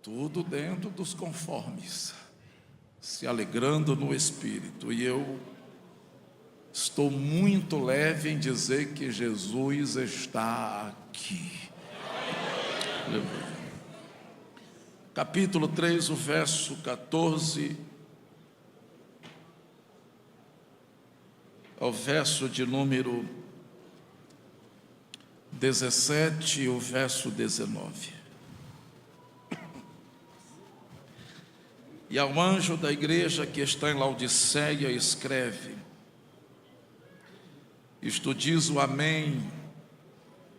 tudo dentro dos conformes, se alegrando no Espírito. E eu estou muito leve em dizer que Jesus está aqui. Capítulo 3, o verso 14 ao verso de número 17 e o verso 19. E ao anjo da igreja que está em Laodiceia escreve: isto diz o Amém,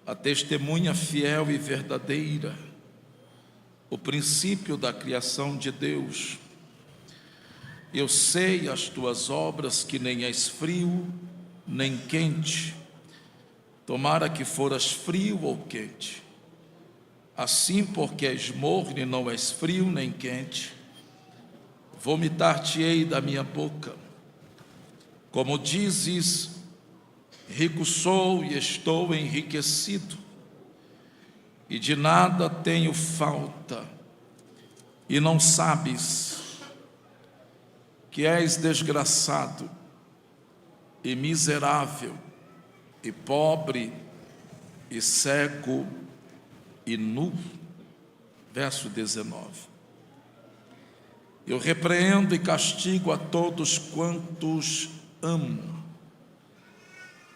a testemunha fiel e verdadeira, o princípio da criação de Deus. Eu sei as tuas obras, que nem és frio, nem quente. Tomara que foras frio ou quente. Assim, porque és morno e não és frio nem quente, vomitar-te-ei da minha boca. Como dizes, rico sou e estou enriquecido, e de nada tenho falta, e não sabes que és desgraçado e miserável, e pobre, e cego, e nu. Verso 19. Eu repreendo e castigo a todos quantos amo.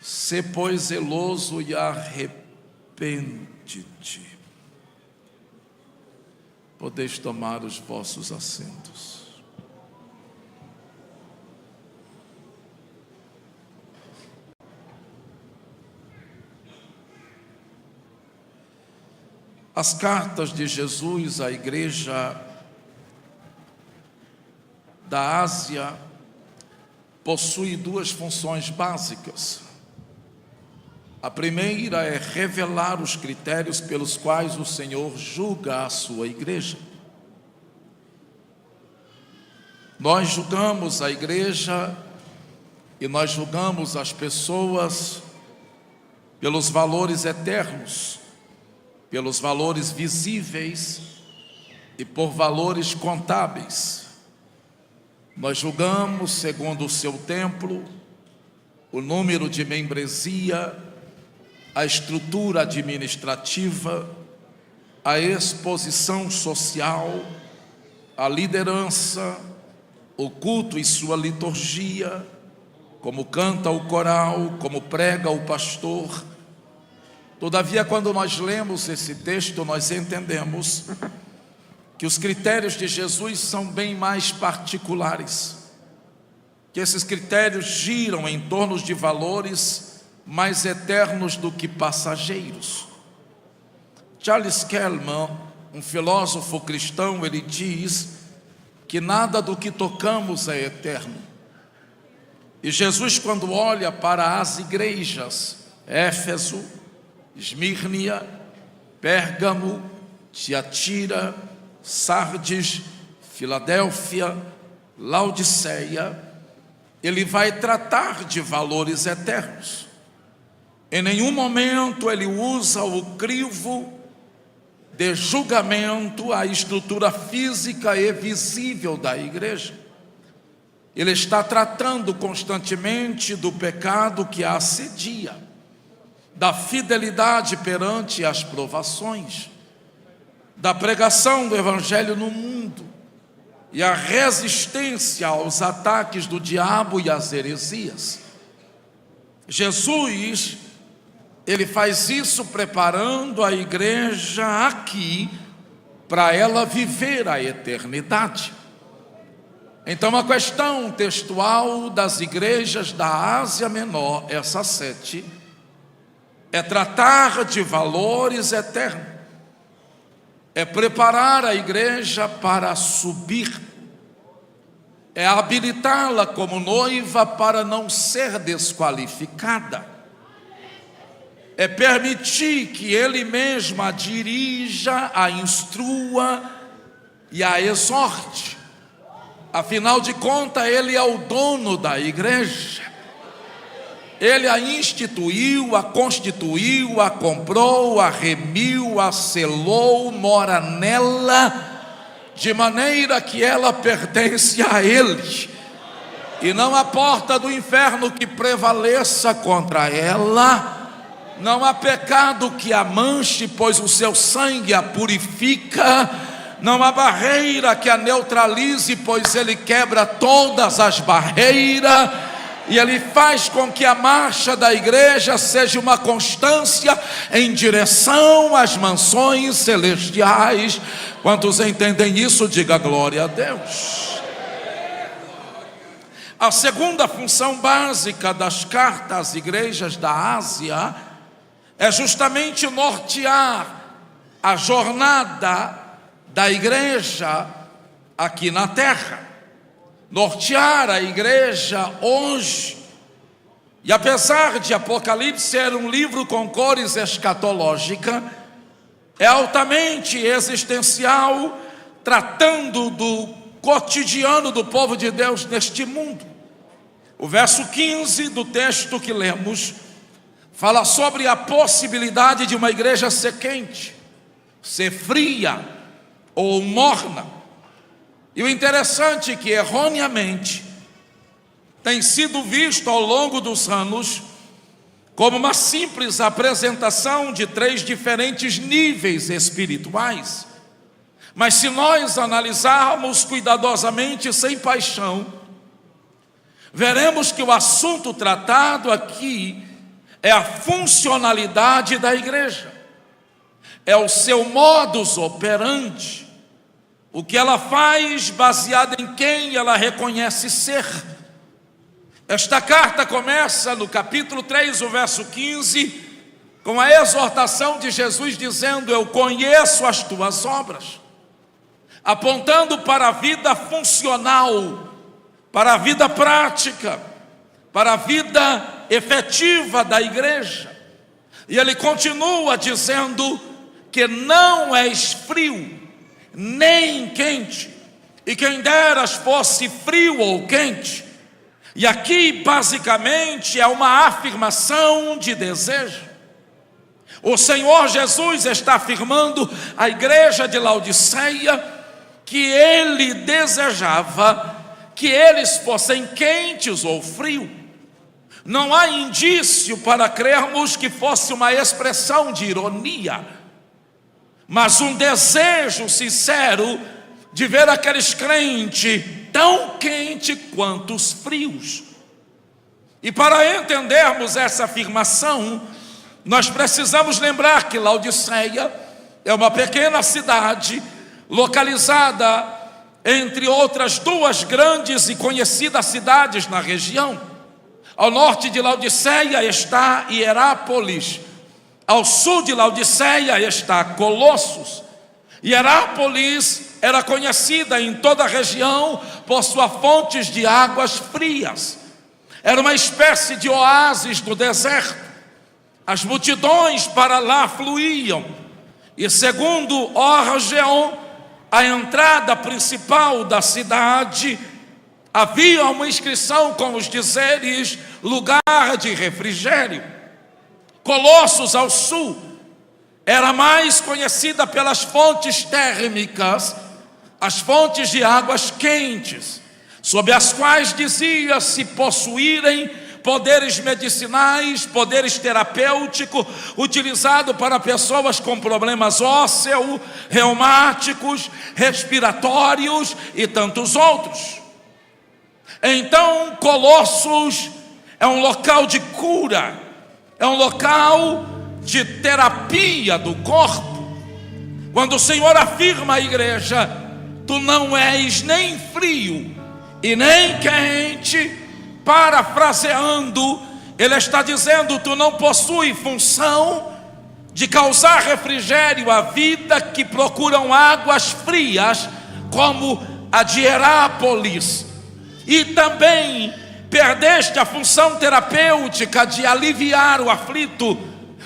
Sê, pois, zeloso e arrepende-te. Podeis tomar os vossos assentos. As cartas de Jesus à igreja da Ásia possuem duas funções básicas. A primeira é revelar os critérios pelos quais o Senhor julga a sua igreja. Nós julgamos a igreja e nós julgamos as pessoas pelos valores eternos, pelos valores visíveis e por valores contábeis. Nós julgamos segundo o seu templo, o número de membresia, a estrutura administrativa, a exposição social, a liderança, o culto e sua liturgia, como canta o coral, como prega o pastor. Todavia, quando nós lemos esse texto, nós entendemos que os critérios de Jesus são bem mais particulares, que esses critérios giram em torno de valores mais eternos do que passageiros. Charles Kellman, um filósofo cristão, ele diz que nada do que tocamos é eterno. E Jesus, quando olha para as igrejas, Éfeso, Esmirnia, Pérgamo, Tiatira, Sardes, Filadélfia, Laodiceia, ele vai tratar de valores eternos. Em nenhum momento ele usa o crivo de julgamento à estrutura física e visível da igreja. Ele está tratando constantemente do pecado que a assedia, da fidelidade perante as provações, da pregação do evangelho no mundo e a resistência aos ataques do diabo e às heresias. Jesus, ele faz isso preparando a igreja aqui para ela viver a eternidade. Então a questão textual das igrejas da Ásia Menor, essas 7, é tratar de valores eternos, é preparar a igreja para subir, é habilitá-la como noiva para não ser desqualificada, é permitir que Ele mesmo a dirija, a instrua e a exorte. Afinal de contas, Ele é o dono da igreja. Ele a instituiu, a constituiu, a comprou, a remiu, a selou, mora nela de maneira que ela pertence a Ele, e não há porta do inferno que prevaleça contra ela. Não há pecado que a manche, pois o seu sangue a purifica. Não há barreira que a neutralize, pois Ele quebra todas as barreiras. E Ele faz com que a marcha da igreja seja uma constância em direção às mansões celestiais. Quantos entendem isso, diga glória a Deus. A segunda função básica das cartas às igrejas da Ásia é justamente nortear a jornada da igreja aqui na terra, nortear a igreja hoje. E apesar de Apocalipse ser um livro com cores escatológicas, é altamente existencial, tratando do cotidiano do povo de Deus neste mundo. O verso 15 do texto que lemos fala sobre a possibilidade de uma igreja ser quente, ser fria ou morna. E o interessante é que erroneamente tem sido visto ao longo dos anos como uma simples apresentação de 3 diferentes níveis espirituais. Mas se nós analisarmos cuidadosamente, sem paixão, veremos que o assunto tratado aqui é a funcionalidade da igreja, é o seu modus operandi, o que ela faz baseado em quem ela reconhece ser. Esta carta começa no capítulo 3, o verso 15, com a exortação de Jesus dizendo: eu conheço as tuas obras, apontando para a vida funcional, para a vida prática, para a vida efetiva da igreja. E ele continua dizendo que não és frio, nem quente, e quem deras fosse frio ou quente. E aqui basicamente é uma afirmação de desejo. O Senhor Jesus está afirmando à igreja de Laodiceia que Ele desejava que eles fossem quentes ou frios. Não há indício para crermos que fosse uma expressão de ironia, mas um desejo sincero de ver aqueles crentes tão quentes quanto os frios. E para entendermos essa afirmação, nós precisamos lembrar que Laodiceia é uma pequena cidade localizada entre outras 2 grandes e conhecidas cidades na região. Ao norte de Laodiceia está Hierápolis, ao sul de Laodiceia está Colossos. Hierápolis era conhecida em toda a região por suas fontes de águas frias. Era uma espécie de oásis no deserto. As multidões para lá fluíam. E segundo Orgeon, a entrada principal da cidade, havia uma inscrição com os dizeres: lugar de refrigério. Colossos, ao sul, era mais conhecida pelas fontes térmicas, as fontes de águas quentes, sob as quais dizia-se possuírem poderes medicinais, poderes terapêuticos, utilizado para pessoas com problemas ósseos, reumáticos, respiratórios e tantos outros. Então, Colossos é um local de cura, é um local de terapia do corpo. Quando o Senhor afirma à igreja: tu não és nem frio e nem quente, parafraseando, Ele está dizendo: tu não possui função de causar refrigério à vida que procuram águas frias, como a de Hierápolis. E também perdeste a função terapêutica de aliviar o aflito,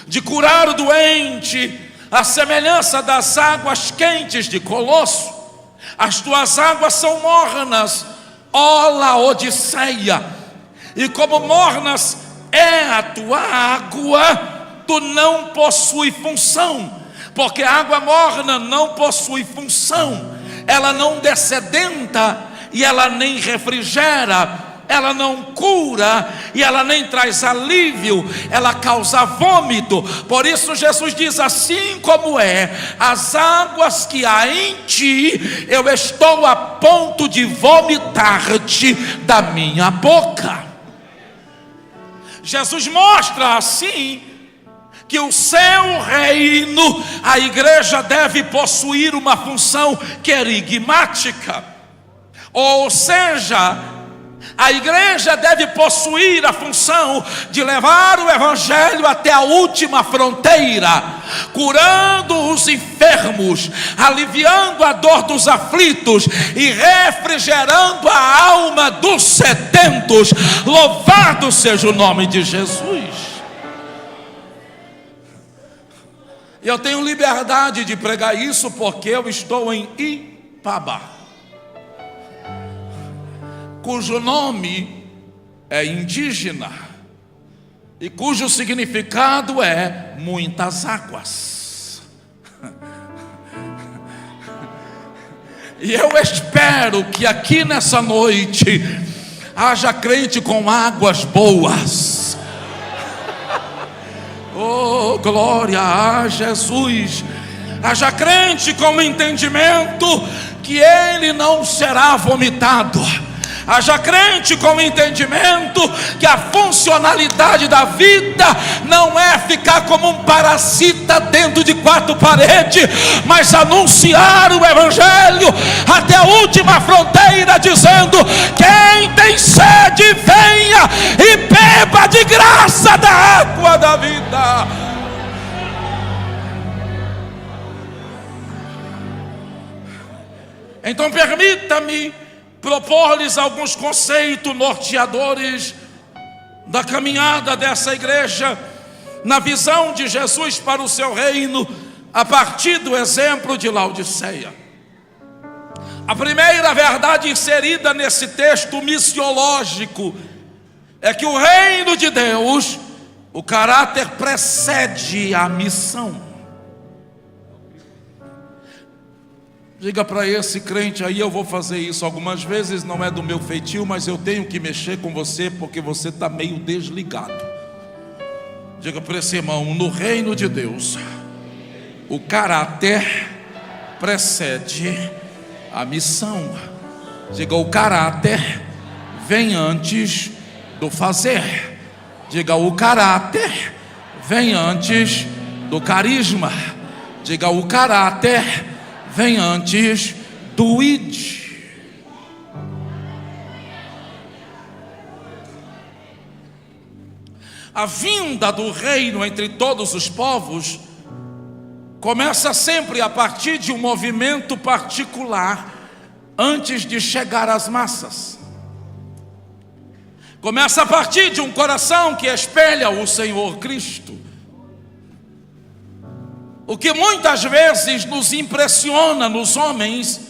de curar o doente, à semelhança das águas quentes de Colosso. As tuas águas são mornas, ó Laodiceia, e como mornas é a tua água, tu não possui função, porque a água morna não possui função. ela não dessedenta e ela nem refrigera, ela não cura e ela nem traz alívio, ela causa vômito. Por isso Jesus diz: assim como é as águas que há em ti, eu estou a ponto de vomitar-te da minha boca. Jesus mostra assim que o seu reino, a igreja deve possuir uma função querigmática, ou seja, a igreja deve possuir a função de levar o evangelho até a última fronteira, curando os enfermos, aliviando a dor dos aflitos e refrigerando a alma dos sedentos. Louvado seja o nome de Jesus. Eu tenho liberdade de pregar isso porque eu estou em Ipaba, cujo nome é indígena e cujo significado é muitas águas. E eu espero que aqui nessa noite haja crente com águas boas. Oh, glória a Jesus. Haja crente com entendimento que ele não será vomitado. Haja crente com entendimento que a funcionalidade da vida não é ficar como um parasita dentro de quatro paredes, mas anunciar o evangelho até a última fronteira, dizendo: quem tem sede, venha e beba de graça da água da vida. Então permita-me propor-lhes alguns conceitos norteadores da caminhada dessa igreja na visão de Jesus para o seu reino, a partir do exemplo de Laodiceia. A primeira verdade inserida nesse texto missiológico é que o reino de Deus, o caráter precede a missão. Diga para esse crente aí: eu vou fazer isso algumas vezes, não é do meu feitio, mas eu tenho que mexer com você porque você está meio desligado. Diga para esse irmão: no reino de Deus, o caráter precede a missão. Diga: o caráter vem antes do fazer. Diga: o caráter vem antes do carisma. Diga: o caráter vem antes do id. A vinda do reino entre todos os povos começa sempre a partir de um movimento particular antes de chegar às massas. Começa a partir de um coração que espelha o Senhor Cristo. O que muitas vezes nos impressiona nos homens,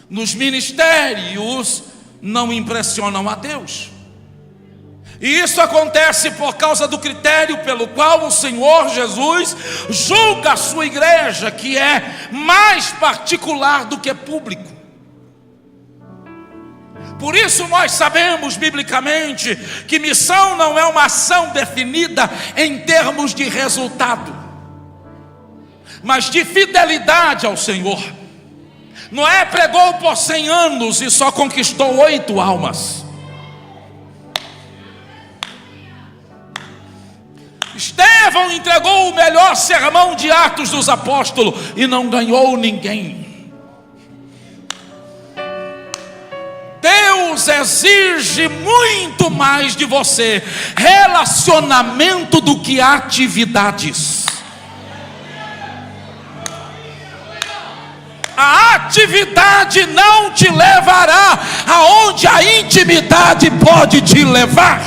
nos ministérios, não impressionam a Deus. E isso acontece por causa do critério pelo qual o Senhor Jesus julga a sua igreja, que é mais particular do que público. Por isso nós sabemos biblicamente que missão não é uma ação definida em termos de resultado, mas de fidelidade ao Senhor. Noé pregou por 100 anos e só conquistou 8 almas. Estevão entregou o melhor sermão de Atos dos Apóstolos e não ganhou ninguém. Deus exige muito mais de você relacionamento do que atividades. A atividade não te levará aonde a intimidade pode te levar.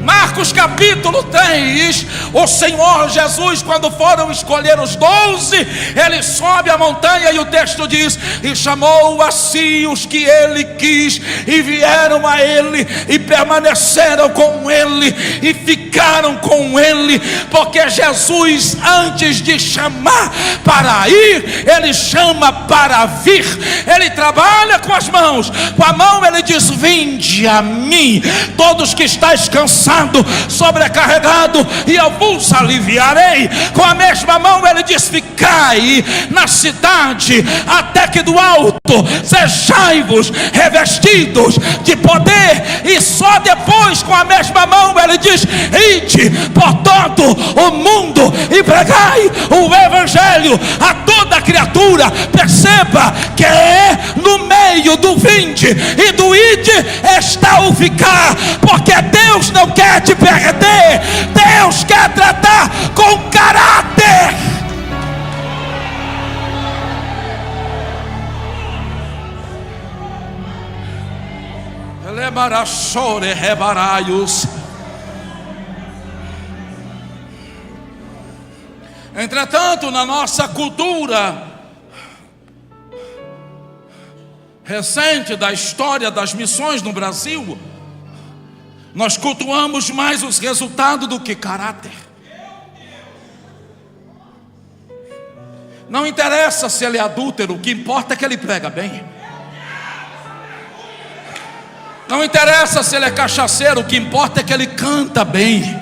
Marcos Marcos capítulo 3, o Senhor Jesus, quando foram escolher os 12, ele sobe a montanha e o texto diz: e chamou a si os que ele quis, e vieram a ele, e permaneceram com ele, e ficaram com ele, porque Jesus, antes de chamar para ir, ele chama para vir. Ele trabalha com as mãos, com a mão ele diz: vinde a mim, todos que estáis cansado, sobrecarregado, e eu vos aliviarei. Com a mesma mão ele diz: ficai na cidade, até que do alto sejai-vos revestidos de poder. E só depois, com a mesma mão, ele diz: ide por todo o mundo e pregai o evangelho a toda criatura. Perceba que é no meio do vinde e do ide está o ficar, porque Deus não quer te perder, Deus quer tratar com caráter. Entretanto, na nossa cultura recente da história das missões no Brasil, nós cultuamos mais os resultados do que caráter. Não interessa se ele é adúltero, o que importa é que ele prega bem. Não interessa se ele é cachaceiro, o que importa é que ele canta bem.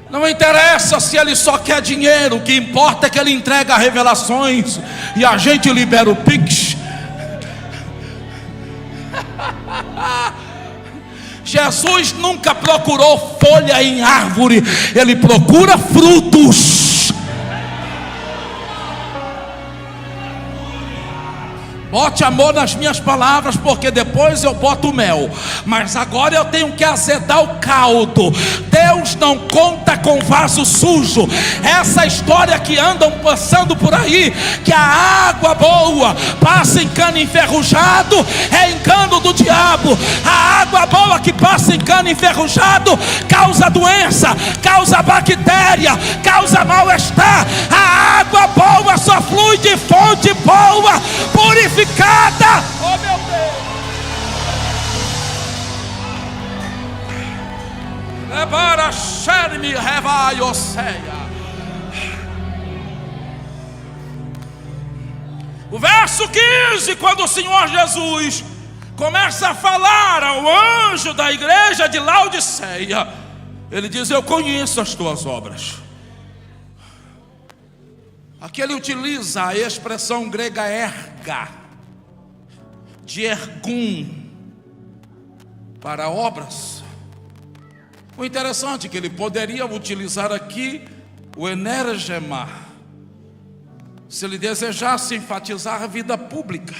Não interessa se ele só quer dinheiro, o que importa é que ele entrega revelações e a gente libera o Pix. Jesus nunca procurou folha em árvore, ele procura frutos. Bote amor nas minhas palavras, porque depois eu boto mel, mas agora eu tenho que azedar o caldo. Deus não conta com vaso sujo. Essa história que andam passando por aí, que a água boa passa em cano enferrujado, é engano do diabo. A água boa que passa em cano enferrujado causa doença, causa bactéria, causa mal-estar. A água boa só flui de fonte boa, purificada. Oh meu Deus! Levar a Shermi Revaioceia. O verso 15, quando o Senhor Jesus começa a falar ao anjo da igreja de Laodiceia, ele diz: eu conheço as tuas obras. Aqui ele utiliza a expressão grega erga, de ergum, para obras. O interessante é que ele poderia utilizar aqui o energema, se ele desejasse enfatizar a vida pública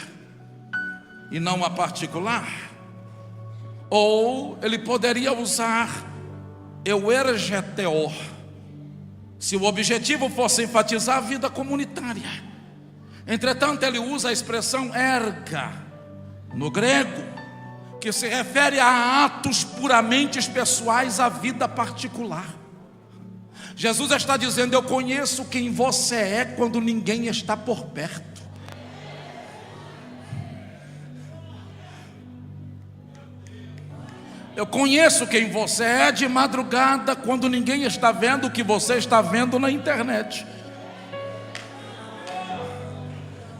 e não a particular. Ou ele poderia usar euergeteor, se o objetivo fosse enfatizar a vida comunitária. Entretanto, ele usa a expressão erga no grego, que se refere a atos puramente pessoais, à vida particular. Jesus está dizendo: eu conheço quem você é quando ninguém está por perto. Eu conheço quem você é de madrugada, quando ninguém está vendo o que você está vendo na internet.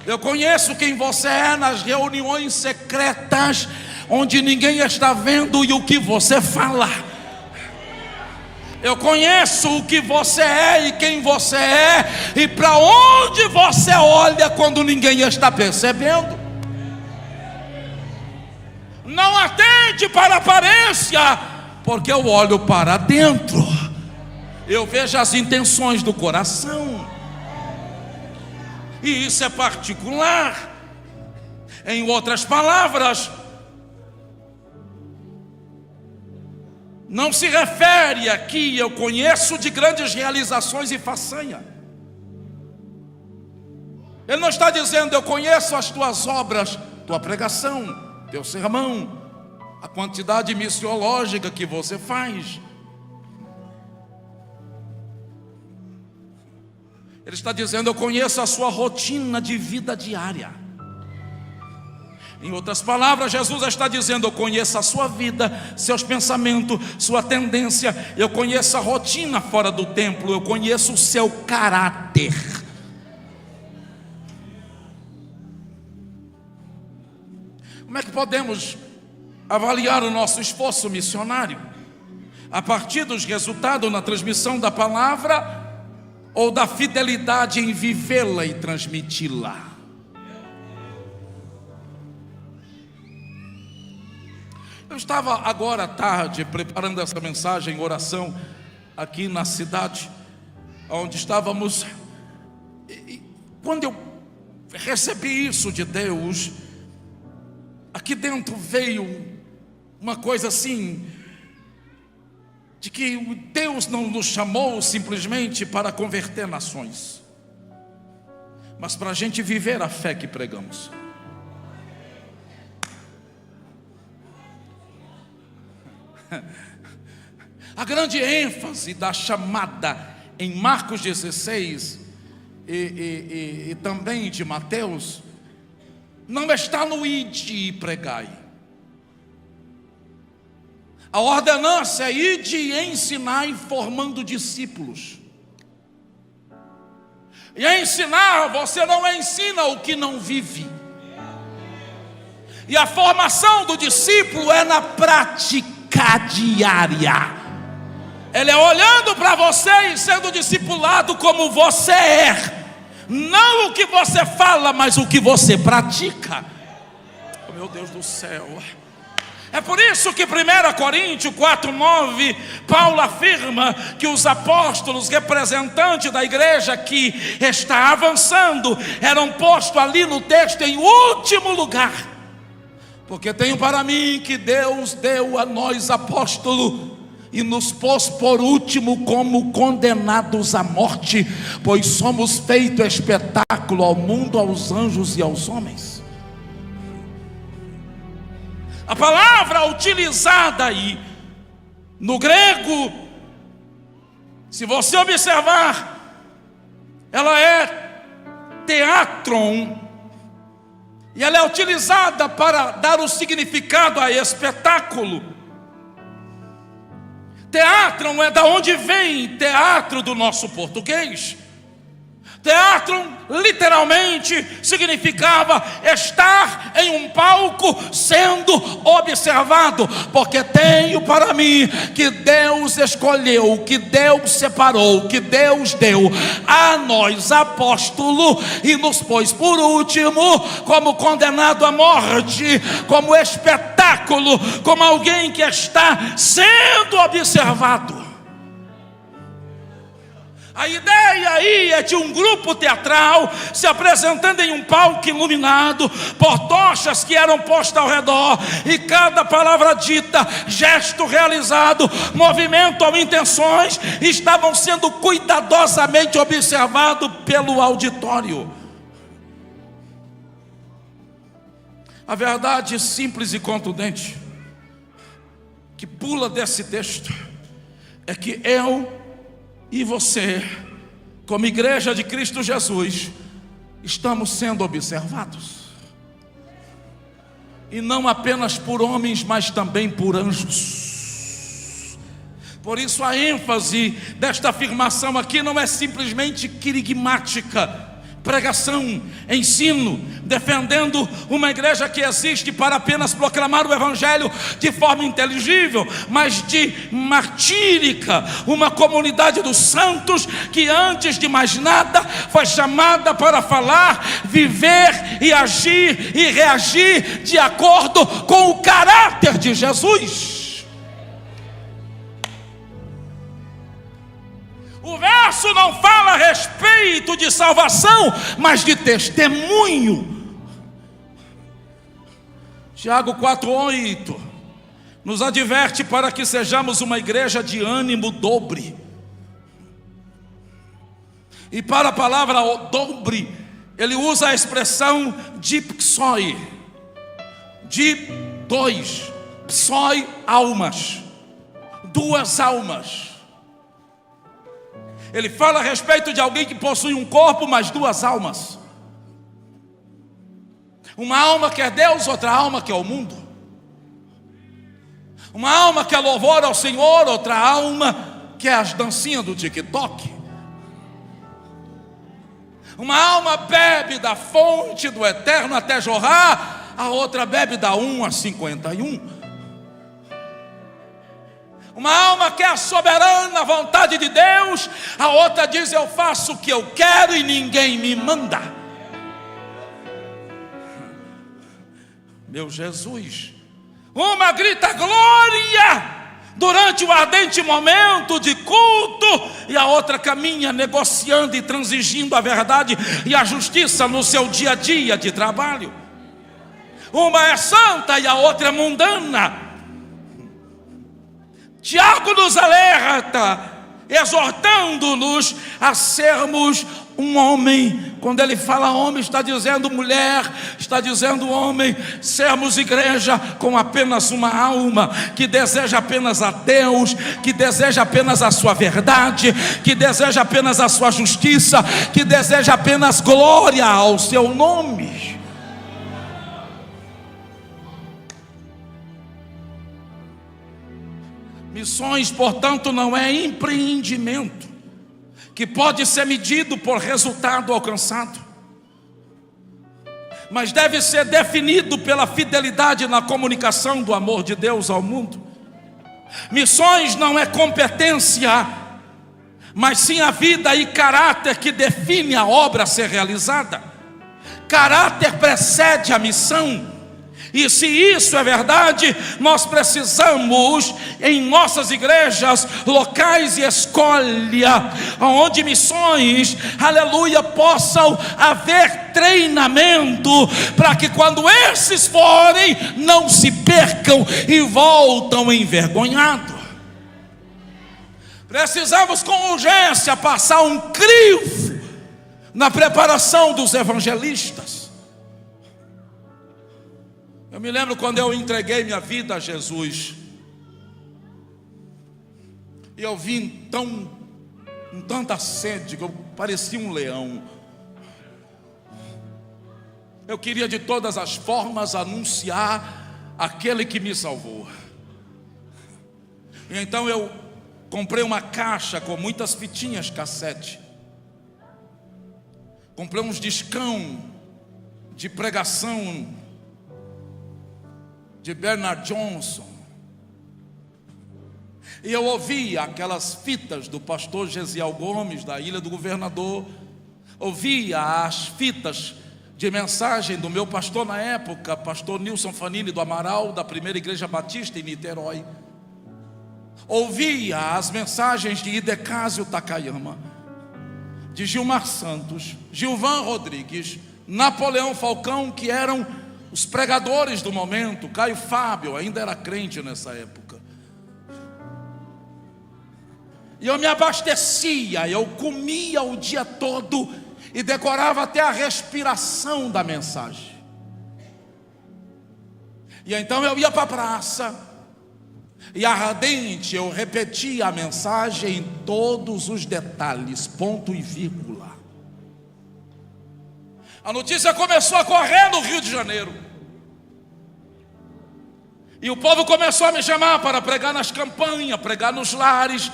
Eu conheço quem você é nas reuniões secretas, onde ninguém está vendo e o que você fala. Eu conheço o que você é e quem você é, e para onde você olha quando ninguém está percebendo. Não atende para a aparência, porque eu olho para dentro. Eu vejo as intenções do coração. E isso é particular. Em outras palavras, não se refere aqui: eu conheço de grandes realizações e façanha. Ele não está dizendo: eu conheço as tuas obras, tua pregação, teu sermão, a quantidade missiológica que você faz. Ele está dizendo: eu conheço a sua rotina de vida diária. Em outras palavras, Jesus está dizendo: eu conheço a sua vida, seus pensamentos, sua tendência. Eu conheço a rotina fora do templo. Eu conheço o seu caráter. Como é que podemos avaliar o nosso esforço missionário? A partir dos resultados na transmissão da palavra, ou da fidelidade em vivê-la e transmiti-la? Eu estava agora à tarde preparando essa mensagem em oração aqui na cidade onde estávamos, e quando eu recebi isso de Deus, aqui dentro veio uma coisa assim, de que Deus não nos chamou simplesmente para converter nações, mas para a gente viver a fé que pregamos. A grande ênfase da chamada em Marcos 16 e também de Mateus não está no ide e pregai. A ordenança é ide e ensinar, formando discípulos. E a ensinar, você não ensina o que não vive. E a formação do discípulo é na prática diária. Ele é olhando para você e sendo discipulado como você é. Não o que você fala, mas o que você pratica. Oh, meu Deus do céu. É por isso que 1 Coríntios 4:9, Paulo afirma que os apóstolos, representantes da igreja que está avançando, eram postos ali no texto em último lugar. Porque tenho para mim que Deus deu a nós apóstolo e nos pôs por último como condenados à morte, pois somos feito espetáculo ao mundo, aos anjos e aos homens. A palavra utilizada aí no grego, se você observar, ela é teatron, e ela é utilizada para dar o significado a espetáculo. Teatron é da onde vem teatro do nosso português. Teatro literalmente significava estar em um palco sendo observado, porque tenho para mim que Deus escolheu, que Deus separou, que Deus deu a nós apóstolo e nos pôs por último como condenado à morte, como espetáculo, como alguém que está sendo observado. A ideia aí é de um grupo teatral se apresentando em um palco iluminado por tochas que eram postas ao redor, e cada palavra dita, gesto realizado, movimento ou intenções estavam sendo cuidadosamente observados pelo auditório. A verdade simples e contundente que pula desse texto é que eu e você, como igreja de Cristo Jesus, estamos sendo observados. E não apenas por homens, mas também por anjos. Por isso a ênfase desta afirmação aqui não é simplesmente querigmática, pregação, ensino, defendendo uma igreja que existe para apenas proclamar o evangelho de forma inteligível, mas de martírica, uma comunidade dos santos que antes de mais nada foi chamada para falar, viver e agir e reagir de acordo com o caráter de Jesus. O verso não fala a respeito de salvação, mas de testemunho. Tiago 4:8 nos adverte para que sejamos uma igreja de ânimo dobre. E para a palavra dobre, ele usa a expressão dipsoi, de dois, psoi almas, duas almas. Ele fala a respeito de alguém que possui um corpo, mas duas almas. Uma alma que é Deus, outra alma que é o mundo. Uma alma que é louvor ao Senhor, outra alma que é as dancinhas do TikTok. Uma alma bebe da fonte do eterno até jorrar, a outra bebe da 1 a 51. Uma alma que é a soberana vontade de Deus, a outra diz: eu faço o que eu quero e ninguém me manda. Meu Jesus. Uma grita glória durante o ardente momento de culto, e a outra caminha negociando e transigindo a verdade e a justiça no seu dia a dia de trabalho. Uma é santa e a outra é mundana. Tiago nos alerta, exortando-nos a sermos um homem. Quando ele fala homem, está dizendo mulher, está dizendo homem. Sermos igreja com apenas uma alma, que deseja apenas a Deus, que deseja apenas a sua verdade, que deseja apenas a sua justiça, que deseja apenas glória ao seu nome. Missões, portanto, não é empreendimento que pode ser medido por resultado alcançado, mas deve ser definido pela fidelidade na comunicação do amor de Deus ao mundo. Missões não é competência, mas sim a vida e caráter que define a obra a ser realizada. Caráter precede a missão. E se isso é verdade, nós precisamos, em nossas igrejas, locais e escolha, onde missões, aleluia, possam haver treinamento, para que quando esses forem, não se percam e voltam envergonhados. Precisamos com urgência passar um crivo na preparação dos evangelistas. Eu me lembro quando eu entreguei minha vida a Jesus, e eu vim com tanta sede, que eu parecia um leão. Eu queria de todas as formas anunciar aquele que me salvou. E então eu comprei uma caixa com muitas fitinhas cassete, comprei uns discão de pregação de Bernard Johnson, e eu ouvia aquelas fitas do pastor Gesiel Gomes, da Ilha do Governador, ouvia as fitas de mensagem do meu pastor na época, pastor Nilson Fanini do Amaral, da Primeira Igreja Batista em Niterói, ouvia as mensagens de Hidecásio Takayama, de Gilmar Santos, Gilvan Rodrigues, Napoleão Falcão, que eram os pregadores do momento. Caio Fábio ainda era crente nessa época. E eu me abastecia, eu comia o dia todo e decorava até a respiração da mensagem. E então eu ia para a praça e ardente eu repetia a mensagem em todos os detalhes, ponto e vírgula. A notícia começou a correr no Rio de Janeiro, e o povo começou a me chamar para pregar nas campanhas, pregar nos lares,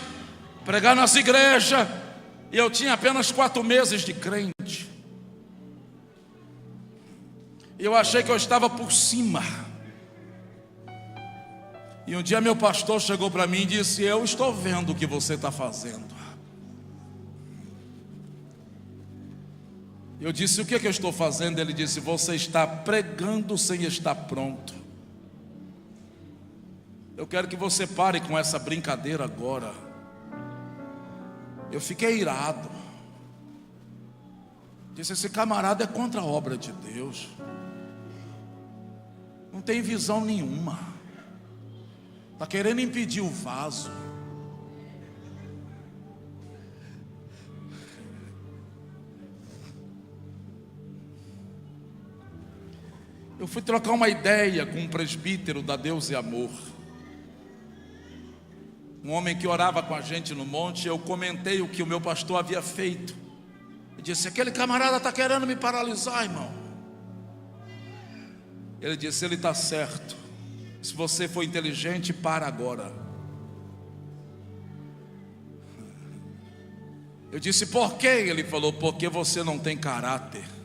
pregar nas igrejas. E eu tinha apenas 4 meses de crente, e eu achei que eu estava por cima. E um dia meu pastor chegou para mim e disse: eu estou vendo o que você está fazendo. Eu disse: o que é que eu estou fazendo? Ele disse: você está pregando sem estar pronto. Eu quero que você pare com essa brincadeira agora. Eu fiquei irado. Disse: esse camarada é contra a obra de Deus, não tem visão nenhuma, está querendo impedir o vaso. Eu Eu fui trocar uma ideia com um presbítero da Deus e Amor, um homem que orava com a gente no monte. Eu comentei o que o meu pastor havia feito. Ele disse: aquele camarada está querendo me paralisar, irmão. Ele disse: ele está certo. Se você for inteligente, para agora. Eu disse: por quê? Ele falou: porque você não tem caráter.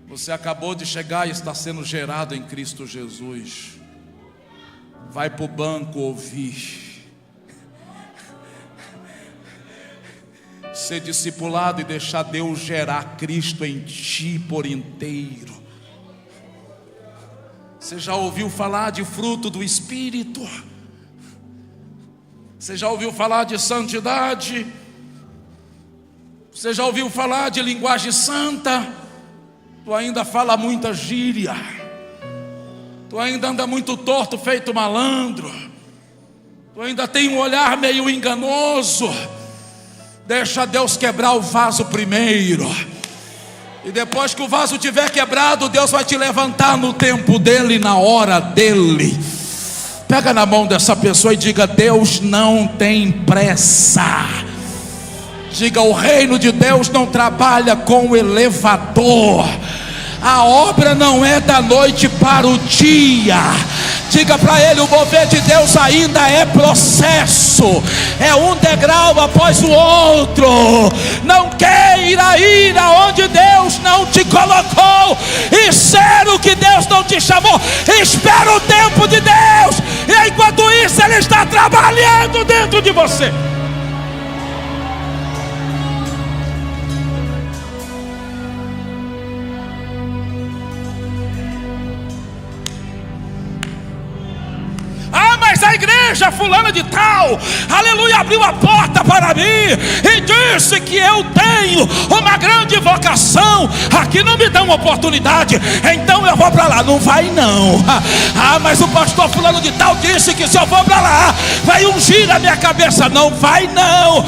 Você acabou de chegar e está sendo gerado em Cristo Jesus. Vai para o banco ouvir, ser discipulado e deixar Deus gerar Cristo em ti por inteiro. Você já ouviu falar de fruto do Espírito? Você já ouviu falar de santidade? Você já ouviu falar de linguagem santa? Tu ainda fala muita gíria. Tu ainda anda muito torto, feito malandro. Tu ainda tem um olhar meio enganoso. Deixa Deus quebrar o vaso primeiro. E depois que o vaso tiver quebrado, Deus vai te levantar no tempo dele, na hora dele. Pega na mão dessa pessoa e diga: Deus não tem pressa. Diga: o reino de Deus não trabalha com elevador. A obra não é da noite para o dia. Diga para ele: o mover de Deus ainda é processo, é um degrau após o outro. Não queira ir aonde Deus não te colocou e ser o que Deus não te chamou. Espera o tempo de Deus, e enquanto isso Ele está trabalhando dentro de você. Mas a igreja fulana de tal, aleluia, abriu a porta para mim e disse que eu tenho uma grande vocação. Aqui não me dão oportunidade, então eu vou para lá. Não vai não. Mas o pastor fulano de tal disse que se eu for para lá vai ungir a minha cabeça. Não vai não.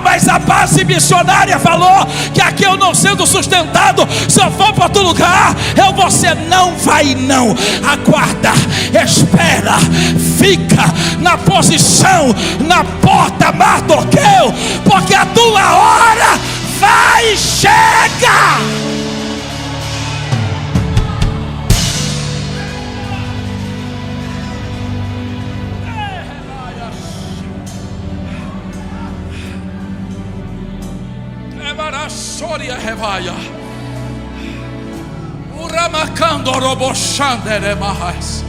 Mas a base missionária falou que aqui eu não sendo sustentado, se eu for para outro lugar eu vou ser. Não vai não. Aguarda, espera, fica na posição, na porta, Mardoqueu, porque a tua hora vai chegar. Emarassoria revaia, uramacando roboxandere mais.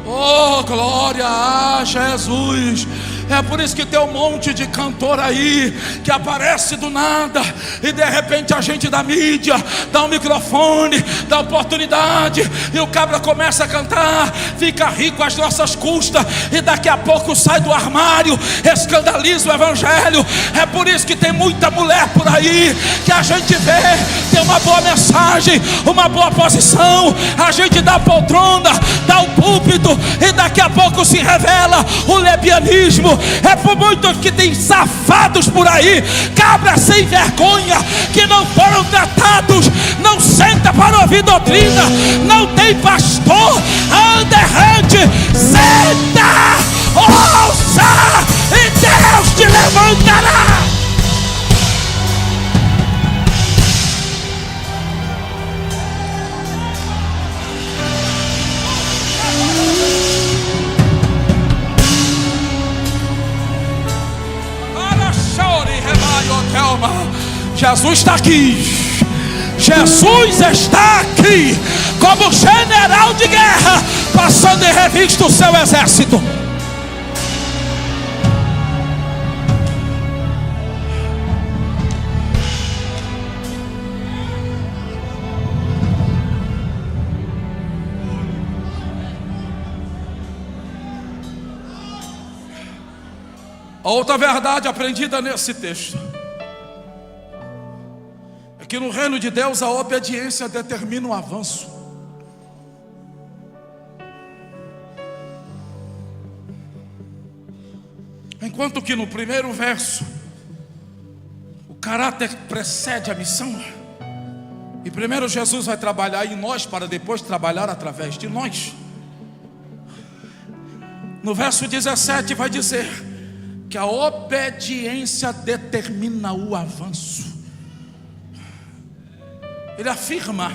Oh, glória a Jesus. É por isso que tem um monte de cantor aí que aparece do nada e de repente a gente da mídia dá um microfone, dá oportunidade e o cabra começa a cantar, fica rico às nossas custas e daqui a pouco sai do armário, escandaliza o evangelho. É por isso que tem muita mulher por aí que a gente vê, tem uma boa mensagem, uma boa posição, a gente dá a poltrona, dá o púlpito e daqui a pouco se revela o lebianismo. É por muitos que tem safados por aí, cabras sem vergonha, que não foram tratados, não senta para ouvir doutrina, não tem pastor, anda errante. Senta, ouça e Deus te levantará. Jesus está aqui. Jesus está aqui como general de guerra, passando em revista o seu exército. A outra verdade aprendida nesse texto é que no reino de Deus a obediência determina o avanço. Enquanto que no primeiro verso o caráter precede a missão, E primeiro Jesus vai trabalhar em nós para depois trabalhar através de nós. No verso 17 vai dizer que a obediência determina o avanço. Ele afirma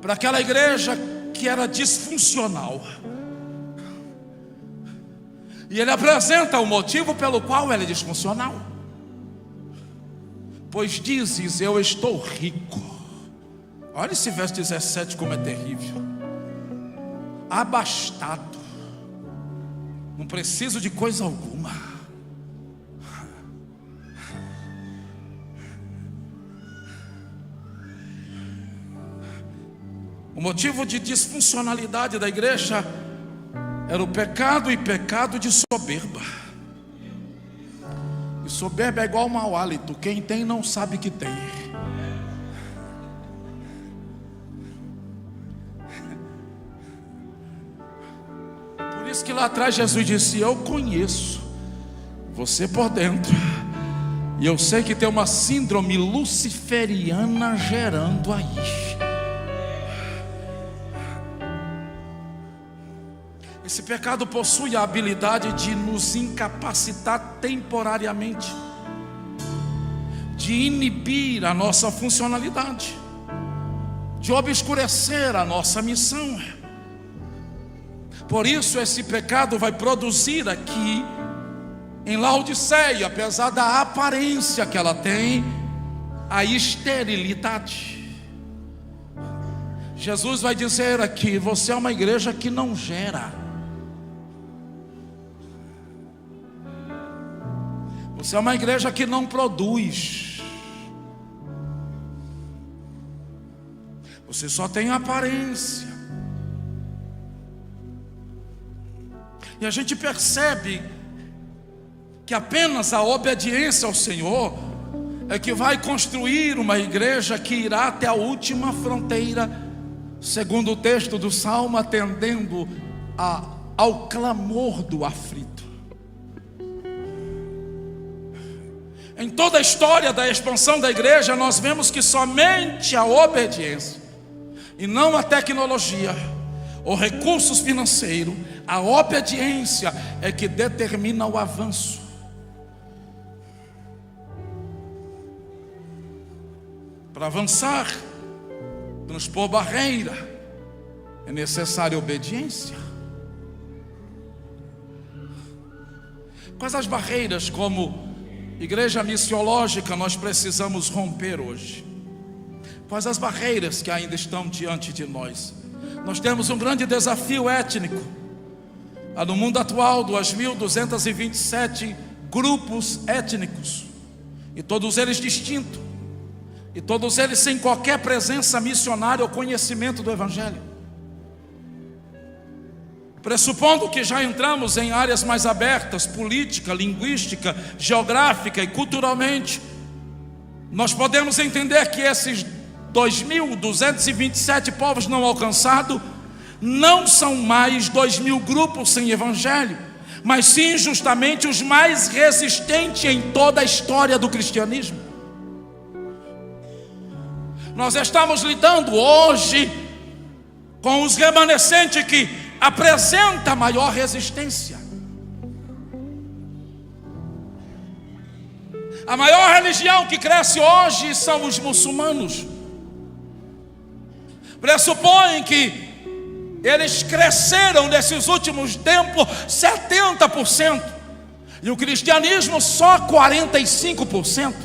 para aquela igreja que era disfuncional, e ele apresenta o motivo pelo qual ela é disfuncional. Pois dizes, eu estou rico. Olha esse verso 17 como é terrível. Abastado, não preciso de coisa alguma. O motivo de disfuncionalidade da igreja era o pecado, e pecado de soberba. E soberba é igual ao mau hálito, quem tem não sabe que tem. Por isso que lá atrás Jesus disse, eu conheço você por dentro, e eu sei que tem uma síndrome luciferiana gerando aí. Esse pecado possui a habilidade de nos incapacitar temporariamente, de inibir a nossa funcionalidade, de obscurecer a nossa missão. Por isso esse pecado vai produzir aqui em Laodiceia, apesar da aparência que ela tem, a esterilidade. Jesus vai dizer aqui, você é uma igreja que não gera. Você é uma igreja que não produz. Você só tem aparência. E a gente percebe que apenas a obediência ao Senhor é que vai construir uma igreja que irá até a última fronteira, segundo o texto do Salmo, atendendo ao clamor do aflito. Em toda a história da expansão da igreja, nós vemos que somente a obediência, e não a tecnologia ou recursos financeiros, a obediência é que determina o avanço. Para avançar, transpor barreira, é necessária obediência. Quais as barreiras como igreja missiológica nós precisamos romper hoje? Quais as barreiras que ainda estão diante de nós? Nós temos um grande desafio étnico. No mundo atual, 2.227 grupos étnicos, e todos eles distintos, e todos eles sem qualquer presença missionária ou conhecimento do Evangelho. Pressupondo que já entramos em áreas mais abertas, política, linguística, geográfica e culturalmente, nós podemos entender que esses 2.227 povos não alcançados não são mais 2.000 grupos sem evangelho, mas sim justamente os mais resistentes em toda a história do cristianismo. Nós estamos lidando hoje com os remanescentes que apresenta maior resistência. A maior religião que cresce hoje são os muçulmanos. Pressupõem que eles cresceram nesses últimos tempos 70%, e o cristianismo só 45%.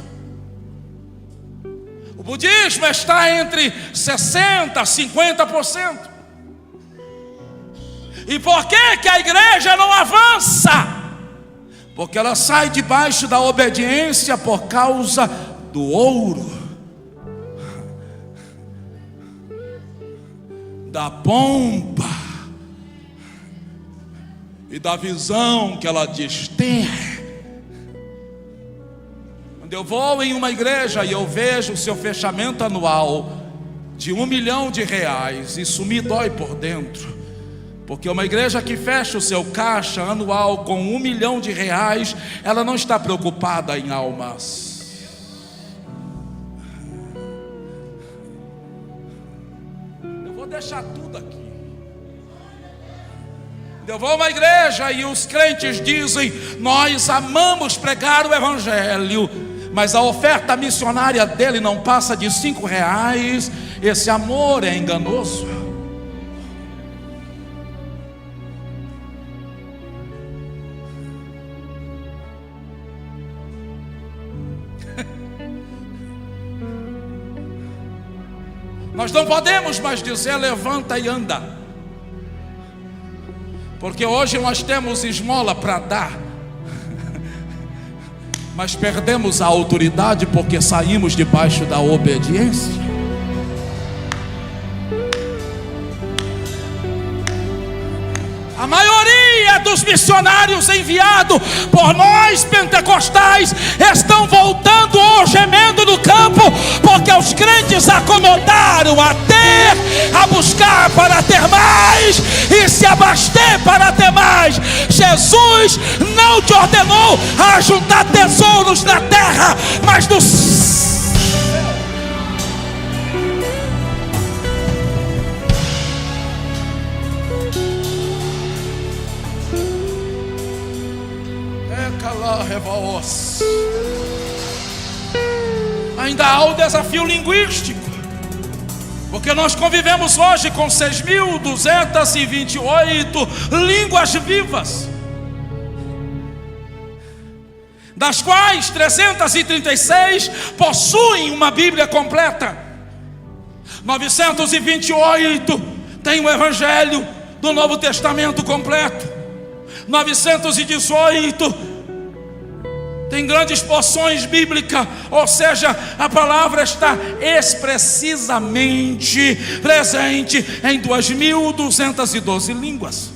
O budismo está entre 60% a 50%. E por que a igreja não avança? Porque ela sai debaixo da obediência por causa do ouro, da pompa e da visão que ela diz ter. Quando eu vou em uma igreja e eu vejo o seu fechamento anual de R$1 milhão, isso me dói por dentro. Porque uma igreja que fecha o seu caixa anual com R$1 milhão, ela não está preocupada em almas. deixar tudo aqui. Eu vou a uma igreja e os crentes dizem: nós amamos pregar o evangelho, mas a oferta missionária dele não passa de R$5. Esse amor é enganoso. Nós não podemos mais dizer levanta e anda, porque hoje nós temos esmola para dar, mas perdemos a autoridade porque saímos debaixo da obediência. A maioria dos missionários enviados por nós pentecostais estão voltando ou gemendo no campo, porque os crentes acomodaram a ter, a buscar para ter mais e se abaster para ter mais. Jesus não te ordenou a juntar tesouros na terra, mas no céu. Ainda há o desafio linguístico, porque nós convivemos hoje com 6.228 línguas vivas, das quais 336 possuem uma Bíblia completa, 928 têm o Evangelho do Novo Testamento completo, 918 tem grandes porções bíblicas, ou seja, a palavra está expressivamente presente em 2.212 línguas.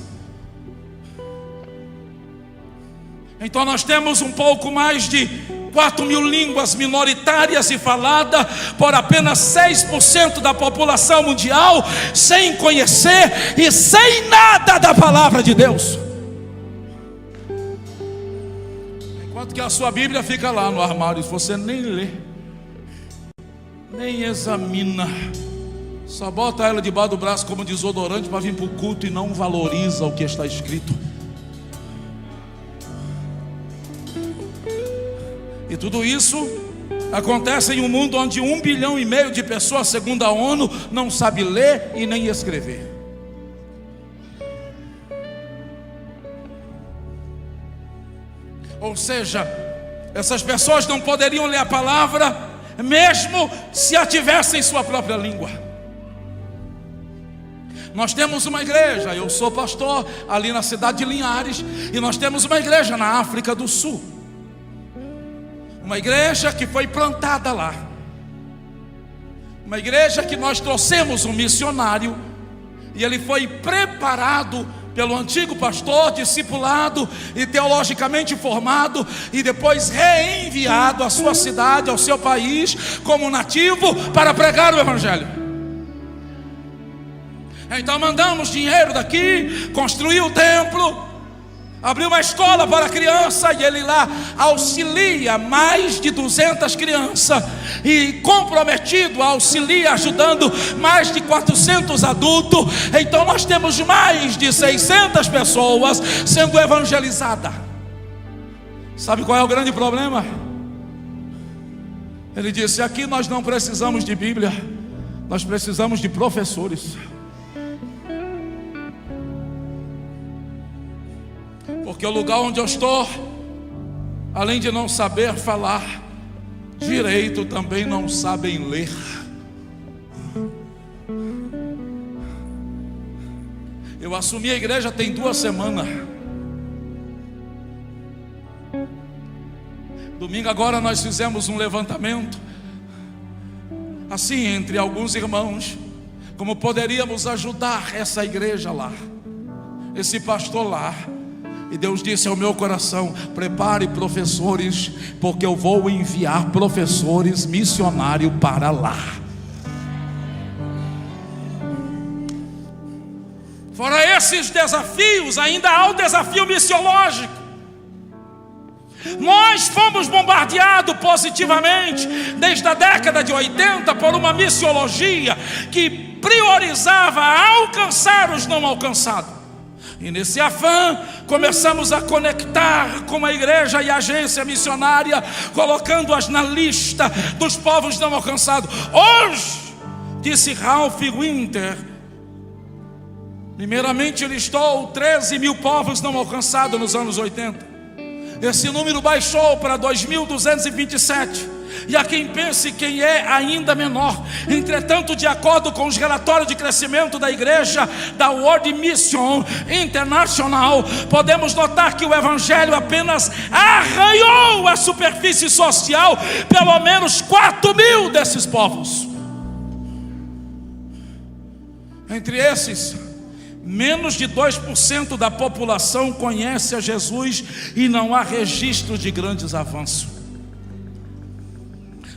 Então nós temos um pouco mais de 4.000 línguas minoritárias e faladas por apenas 6% da população mundial, sem conhecer e sem nada da palavra de Deus. Enquanto que a sua Bíblia fica lá no armário, você nem lê, nem examina, só bota ela debaixo do braço como desodorante para vir para o culto e não valoriza o que está escrito. E tudo isso acontece em um mundo onde 1,5 bilhão de pessoas, segundo a ONU, não sabe ler e nem escrever. Ou seja, essas pessoas não poderiam ler a palavra, mesmo se a tivessem em sua própria língua. Nós temos uma igreja, eu sou pastor ali na cidade de Linhares, e nós temos uma igreja na África do Sul, uma igreja que foi plantada lá, uma igreja que nós trouxemos um missionário, e ele foi preparado pelo antigo pastor, discipulado e teologicamente formado, e depois reenviado à sua cidade, ao seu país, como nativo, para pregar o evangelho. Então mandamos dinheiro daqui, construiu o templo, abriu uma escola para criança, e ele lá auxilia mais de 200 crianças, e comprometido auxilia, ajudando mais de 400 adultos. Então nós temos mais de 600 pessoas sendo evangelizadas. Sabe qual é o grande problema? Ele disse: aqui nós não precisamos de Bíblia, nós precisamos de professores. Porque o lugar onde eu estou, além de não saber falar direito, também não sabem ler. Eu assumi a igreja tem 2 semanas. Domingo agora nós fizemos um levantamento, assim, entre alguns irmãos, como poderíamos ajudar essa igreja lá, esse pastor lá. E Deus disse ao meu coração: prepare professores, porque eu vou enviar professores missionários para lá. Fora esses desafios, ainda há o desafio missiológico. Nós Nós fomos bombardeados positivamente desde a década de 80 por uma missiologia que priorizava alcançar os não alcançados. E nesse afã, começamos a conectar com a igreja e a agência missionária, colocando-as na lista dos povos não alcançados. Hoje, disse Ralph Winter, primeiramente listou 13 mil povos não alcançados nos anos 80. Esse número baixou para 2.227. E há quem pense que é ainda menor. Entretanto, de acordo com os relatórios de crescimento da igreja da World Mission International, podemos notar que o evangelho apenas arranhou a superfície social pelo menos 4 mil desses povos. Entre esses, menos de 2% da população conhece a Jesus e não há registro de grandes avanços.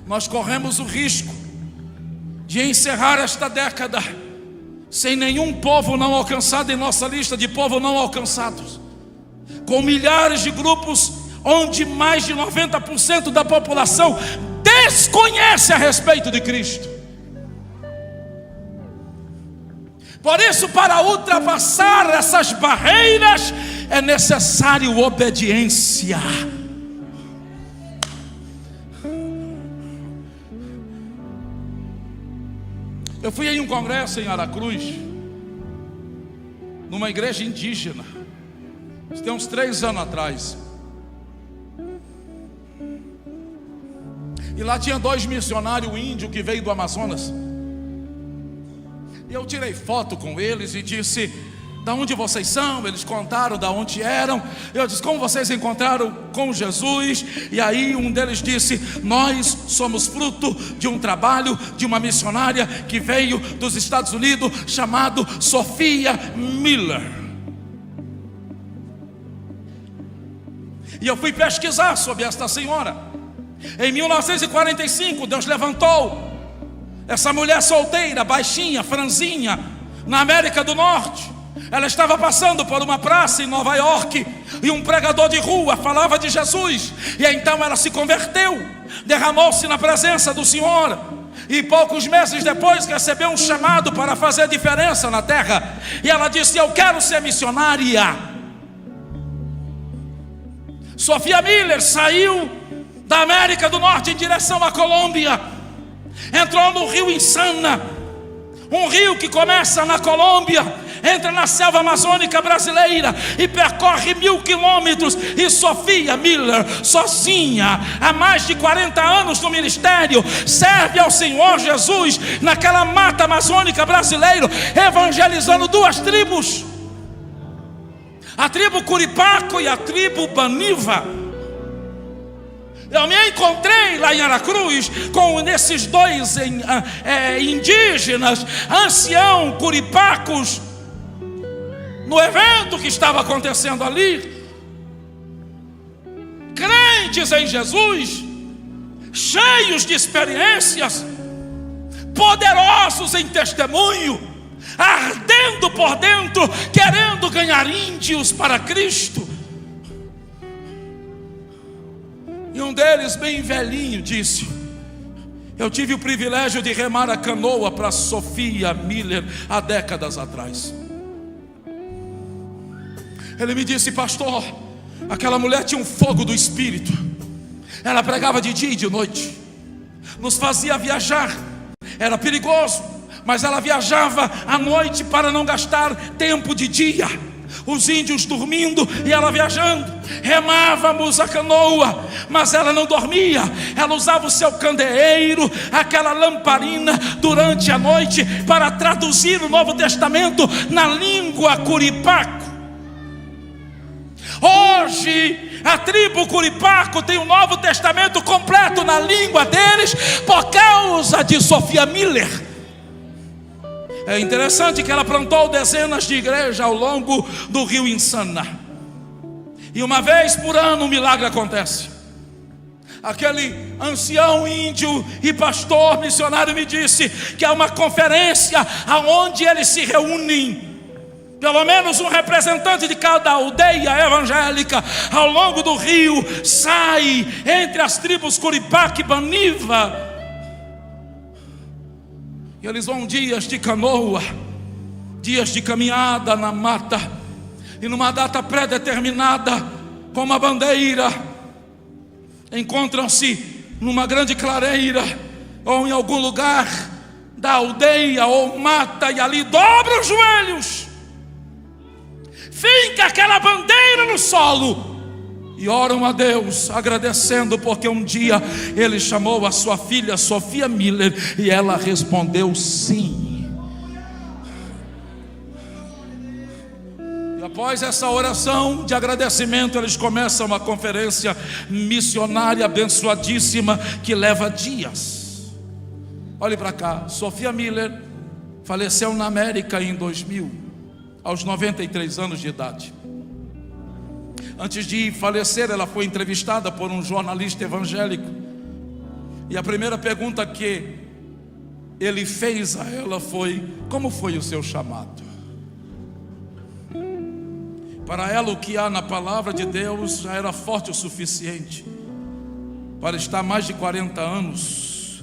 Nós corremos o risco de encerrar esta década sem nenhum povo não alcançado em nossa lista de povos não alcançados, com milhares de grupos onde mais de 90% da população desconhece a respeito de Cristo. Por isso, para ultrapassar essas barreiras, é necessário obediência. Eu fui em um congresso em Aracruz, numa igreja indígena, isso tem uns 3 anos atrás. E lá tinha 2 missionários índios que veio do Amazonas. E eu tirei foto com eles e disse: da onde vocês são? Eles contaram da onde eram. Eu disse: como vocês encontraram com Jesus? E aí um deles disse: nós somos fruto de um trabalho de uma missionária que veio dos Estados Unidos, chamado Sophia Miller. E eu fui pesquisar sobre esta senhora. Em 1945 Deus levantou essa mulher solteira, baixinha, franzinha, na América do Norte. Ela estava passando por uma praça em Nova York e um pregador de rua falava de Jesus. E então ela se converteu, derramou-se na presença do Senhor. E poucos meses depois recebeu um chamado para fazer diferença na terra. E ela disse: eu quero ser missionária. Sophia Miller saiu da América do Norte em direção à Colômbia. Entrou no rio Insana, um rio que começa na Colômbia, entra na selva amazônica brasileira e percorre 1000 quilômetros. E Sophia Miller, sozinha, há mais de 40 anos no ministério, serve ao Senhor Jesus naquela mata amazônica brasileira, evangelizando 2 tribos, a tribo Curipaco e a tribo Baniva. Eu me encontrei lá em Aracruz com esses 2 indígenas, ancião, curipacos, no evento que estava acontecendo ali. Crentes em Jesus, cheios de experiências, poderosos em testemunho, ardendo por dentro, querendo ganhar índios para Cristo. E um deles, bem velhinho, disse: eu tive o privilégio de remar a canoa para Sophia Miller há décadas atrás. Ele me disse: pastor, aquela mulher tinha um fogo do Espírito. Ela pregava de dia e de noite, nos fazia viajar. Era perigoso, mas ela viajava à noite para não gastar tempo de dia. Os índios dormindo e ela viajando. Remávamos a canoa, mas ela não dormia. Ela usava o seu candeeiro, aquela lamparina, durante a noite para traduzir o Novo Testamento na língua curipaco. Hoje a tribo Curipaco tem o Novo Testamento completo na língua deles por causa de Sophia Miller. É interessante que ela plantou dezenas de igrejas ao longo do rio Insana. E uma vez por ano um milagre acontece. Aquele ancião índio e pastor missionário me disse que há uma conferência aonde eles se reúnem Pelo menos um representante de cada aldeia evangélica ao longo do rio sai entre as tribos Curipaque e Baniva. E eles vão dias de canoa, dias de caminhada na mata, e numa data pré-determinada, com uma bandeira, encontram-se numa grande clareira ou em algum lugar da aldeia ou mata, e ali dobram os joelhos, finca aquela bandeira no solo e oram a Deus, agradecendo porque um dia Ele chamou a sua filha Sofia Miller e ela respondeu sim. E após essa oração de agradecimento, eles começam uma conferência missionária abençoadíssima que leva dias. Olhe para cá, Sofia Miller faleceu na América em 2000, aos 93 anos de idade. Antes de falecer, ela foi entrevistada por um jornalista evangélico, e a primeira pergunta que ele fez a ela foi: como foi o seu chamado? Para ela, o que há na palavra de Deus já era forte o suficiente para estar mais de 40 anos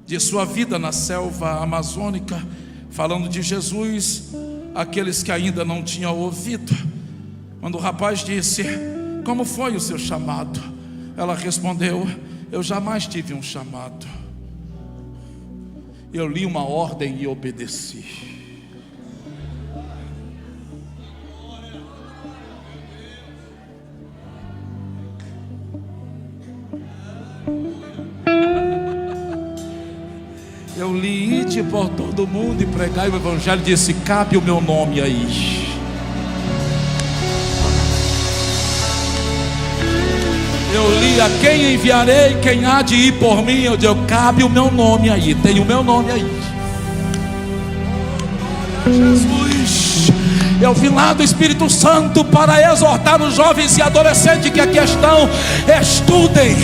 de sua vida na selva amazônica, falando de Jesus àqueles que ainda não tinham ouvido. Quando o rapaz disse: como foi o seu chamado? Ela respondeu: eu jamais tive um chamado, eu li uma ordem e obedeci. Eu li ide por todo mundo e pregai o evangelho, disse: cabe o meu nome aí. Eu li: a quem enviarei, quem há de ir por mim? Eu digo: cabe o meu nome aí, tem o meu nome aí. Jesus, eu vim lá do Espírito Santo para exortar os jovens e adolescentes que aqui estão: estudem,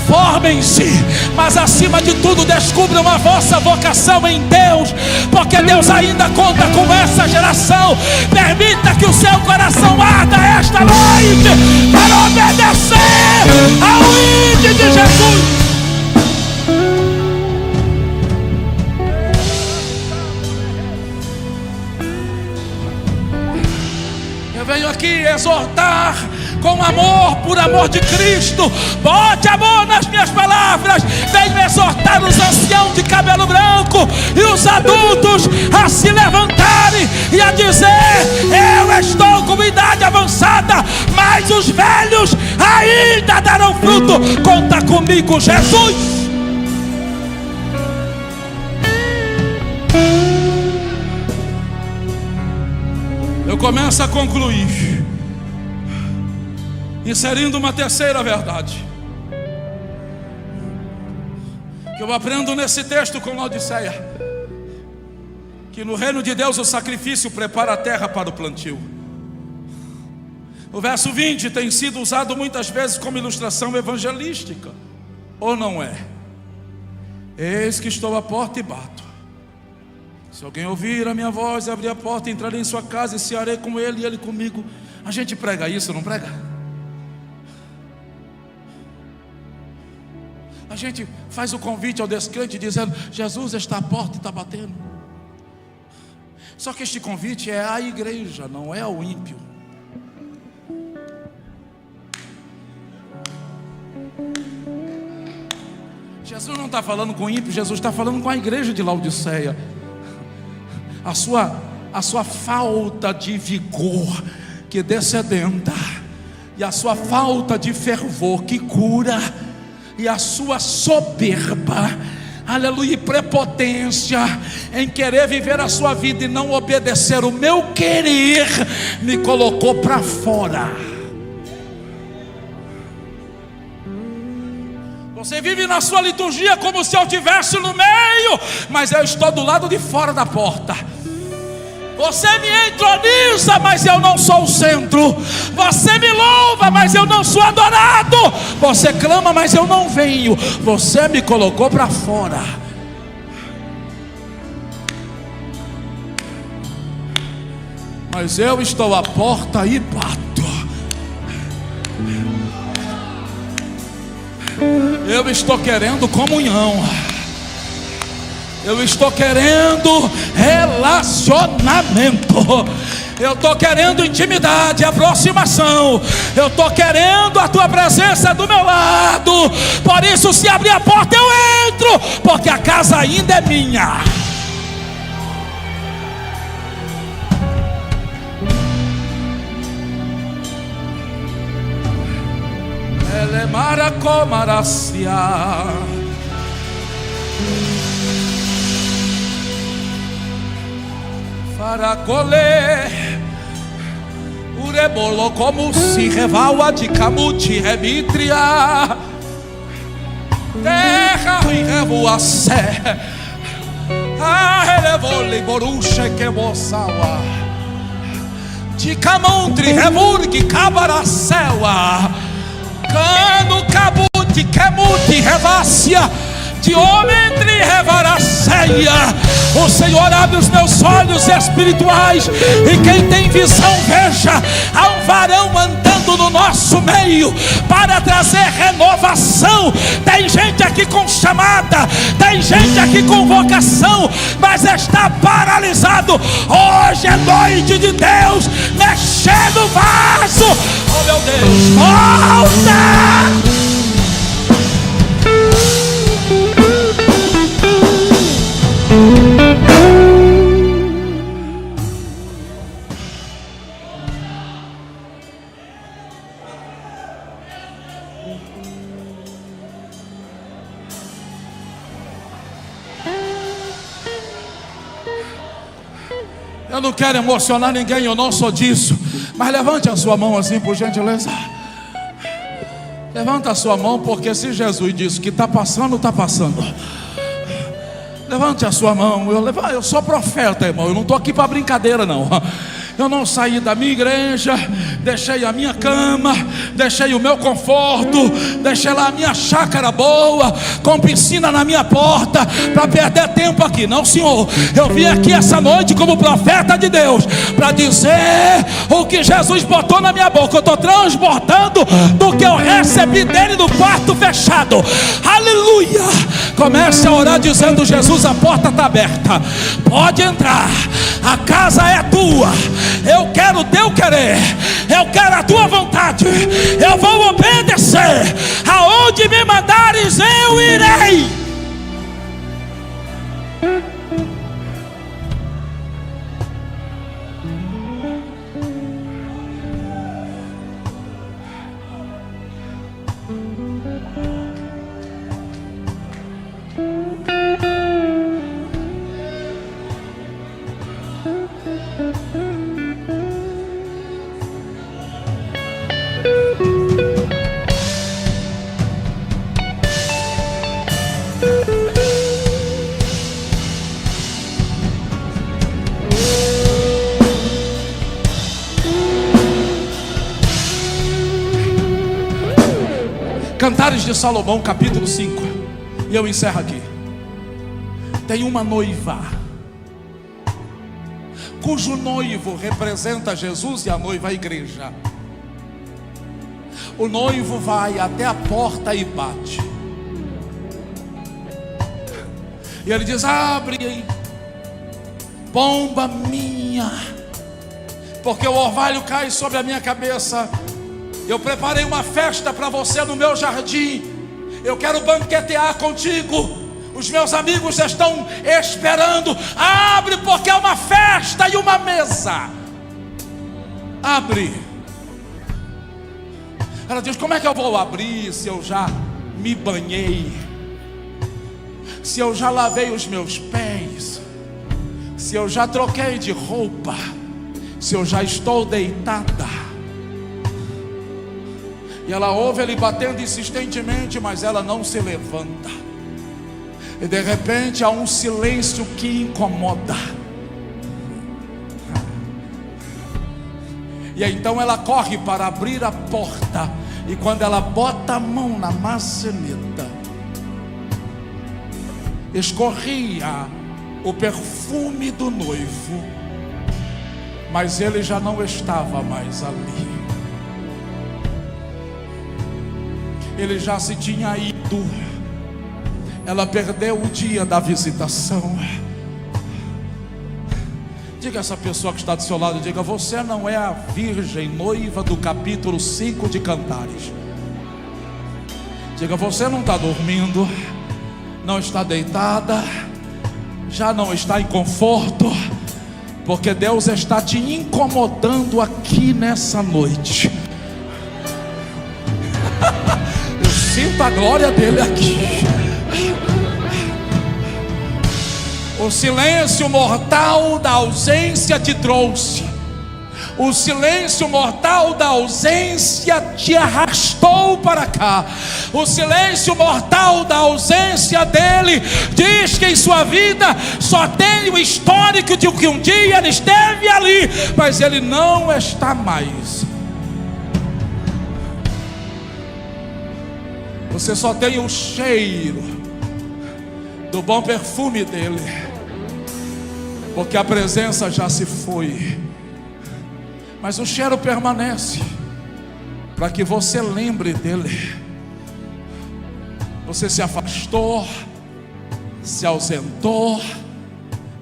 formem-se, mas acima de tudo descubram a vossa vocação em Deus, porque Deus ainda conta com essa geração. Permita que o seu coração arda esta noite para obedecer ao ID de Jesus. Venho aqui exortar com amor, por amor de Cristo. Bote amor nas minhas palavras. Venho exortar os anciãos de cabelo branco e os adultos a se levantarem e a dizer: eu estou com idade avançada, mas os velhos ainda darão fruto. Conta comigo, Jesus. Eu começo a concluir, inserindo uma terceira verdade que eu aprendo nesse texto com Laodiceia: que no reino de Deus o sacrifício prepara a terra para o plantio. O verso 20 tem sido usado muitas vezes como ilustração evangelística, ou não é? Eis que estou à porta e bato. Se alguém ouvir a minha voz e abrir a porta, entrarei em sua casa e cearei com ele e ele comigo. A gente prega isso, não prega? A gente faz o convite ao descrente dizendo: Jesus está à porta e está batendo. Só que este convite é à igreja, não é ao ímpio. Jesus não está falando com o ímpio, Jesus está falando com a igreja de Laodiceia. A sua falta de vigor que descedenta, e a sua falta de fervor que cura, e a sua soberba, aleluia, e prepotência em querer viver a sua vida e não obedecer o meu querer, me colocou para fora. Você vive na sua liturgia como se eu estivesse no meio, mas eu estou do lado de fora da porta. Você me entroniza, mas eu não sou o centro. Você me louva, mas eu não sou adorado. Você clama, mas eu não venho. Você me colocou para fora. mas eu estou à porta e bato. Eu estou querendo comunhão. Eu estou querendo relacionamento. Eu estou querendo intimidade, aproximação. Eu estou querendo a tua presença do meu lado. Por isso, se abrir a porta, eu entro, porque a casa ainda é minha. Ele maracomaracia. Faracole urebolo como se revala de camuti remitria terra e revoacé relevole boruche que moçaua de camontre revurgue cabaracéua cano cabuti quemuti revácia de homem entre revaraceia. O Senhor abre os meus olhos espirituais, e quem tem visão veja. Há um varão andando no nosso meio para trazer renovação. Tem gente aqui com chamada, tem gente aqui com vocação, mas está paralisado. Hoje é noite de Deus mexer no vaso. Oh meu Deus, volta! Eu não quero emocionar ninguém, eu não sou disso. Mas levante a sua mão assim, por gentileza. Levanta a sua mão, porque se Jesus disse que está passando, está passando. Levante a sua mão. Eu sou profeta, irmão. Eu não estou aqui para brincadeira, não. Eu não saí da minha igreja, deixei a minha cama, deixei o meu conforto, deixei lá a minha chácara boa, com piscina na minha porta, para perder tempo aqui. Não, senhor. Eu vim aqui essa noite como profeta de Deus, para dizer o que Jesus botou na minha boca. Eu estou transbordando do que eu recebi dele no quarto fechado. Aleluia. Comece a orar dizendo: Jesus, a porta está aberta, pode entrar, a casa é tua. Eu quero o teu querer, eu quero a tua vontade, eu vou obedecer. Aonde me mandares, eu irei. Cantares de Salomão, capítulo 5. E eu encerro aqui. Tem uma noiva, cujo noivo representa Jesus e a noiva a igreja. O noivo vai até a porta e bate. E ele diz: abre, pomba minha, porque o orvalho cai sobre a minha cabeça. Eu preparei uma festa para você no meu jardim. Eu quero banquetear contigo. Os meus amigos estão esperando. Abre, porque é uma festa e uma mesa. Abre. Ela diz: como é que eu vou abrir se eu já me banhei? Se eu já lavei os meus pés? Se eu já troquei de roupa? Se eu já estou deitada? E ela ouve ele batendo insistentemente, mas ela não se levanta. E de repente há um silêncio que incomoda. E então ela corre para abrir a porta. E quando ela bota a mão na maçaneta, escorria o perfume do noivo, mas ele já não estava mais ali. Ele já se tinha ido. Ela perdeu o dia da visitação. Diga a essa pessoa que está do seu lado, diga: você não é a virgem noiva do capítulo 5 de Cantares. Diga: você não está dormindo, não está deitada, já não está em conforto, porque Deus está te incomodando aqui nessa noite. Eu sinto a glória dele aqui. O silêncio mortal da ausência te trouxe. O silêncio mortal da ausência te arrastou para cá. O silêncio mortal da ausência dele diz que em sua vida só tem o histórico de que um dia ele esteve ali, mas ele não está mais. Você só tem o cheiro do bom perfume dele, porque a presença já se foi. Mas o cheiro permanece, para que você lembre dele. Você se afastou, se ausentou,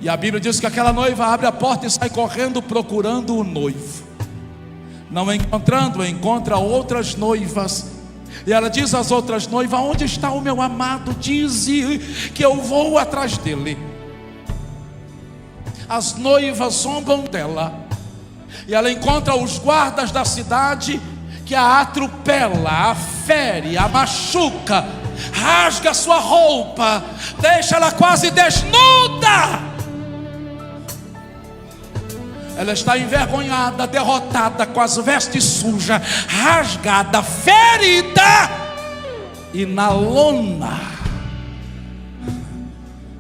e a Bíblia diz que aquela noiva abre a porta e sai correndo procurando o noivo. Não encontrando, encontra outras noivas. E ela diz às outras noivas: onde está o meu amado? Dize que eu vou atrás dele. As noivas zombam dela. E ela encontra os guardas da cidade, que a atropela, a fere, a machuca, rasga sua roupa, deixa ela quase desnuda. Ela está envergonhada, derrotada, com as vestes sujas, rasgada, ferida e na lona.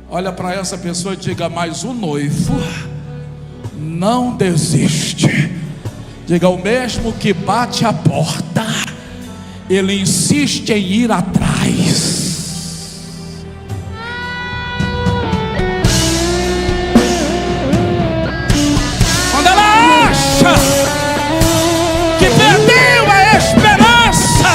Olha para essa pessoa e diga: mas o noivo não desiste. Diga: o mesmo que bate a porta, ele insiste em ir atrás. Quando ela acha que perdeu a esperança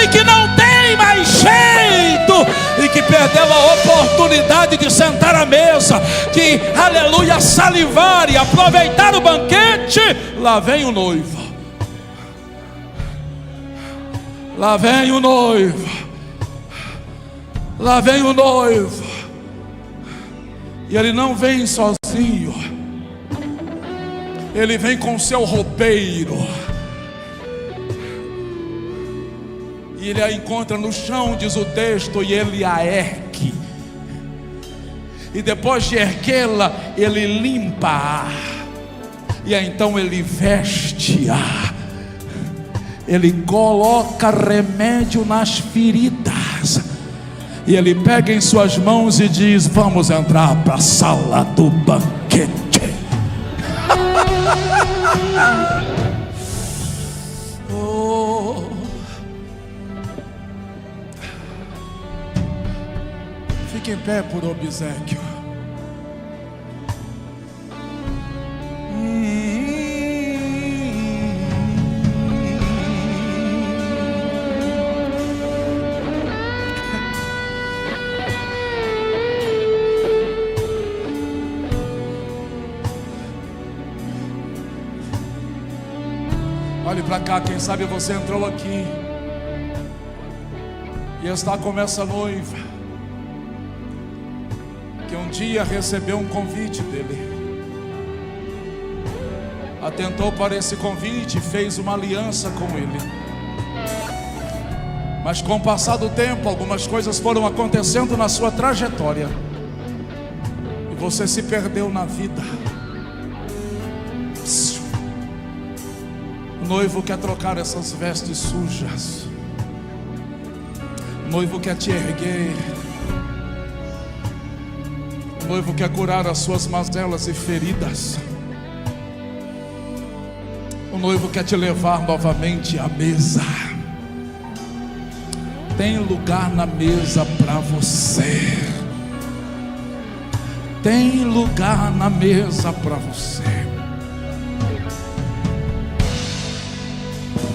e que não tem mais jeito, e que perdeu a oportunidade de sentar à mesa, de, aleluia, salivar e aproveitar o banquete, lá vem o noivo. Lá vem o noivo. Lá vem o noivo. E ele não vem sozinho. Ele vem com seu roupeiro. E ele a encontra no chão, diz o texto, e ele a ergue. E depois de erguê-la, ele limpa-a. E então ele veste-a. Ele coloca remédio nas feridas. E ele pega em suas mãos e diz: vamos entrar para a sala do banquete. Oh. Fique em pé por obséquio. Olhe para cá, quem sabe você entrou aqui e está como essa noiva que um dia recebeu um convite dele, atentou para esse convite, fez uma aliança com ele, mas com o passar do tempo, algumas coisas foram acontecendo na sua trajetória e você se perdeu na vida. O noivo quer trocar essas vestes sujas. O noivo quer te erguer. O noivo quer curar as suas mazelas e feridas. O noivo quer te levar novamente à mesa. Tem lugar na mesa para você. Tem lugar na mesa para você.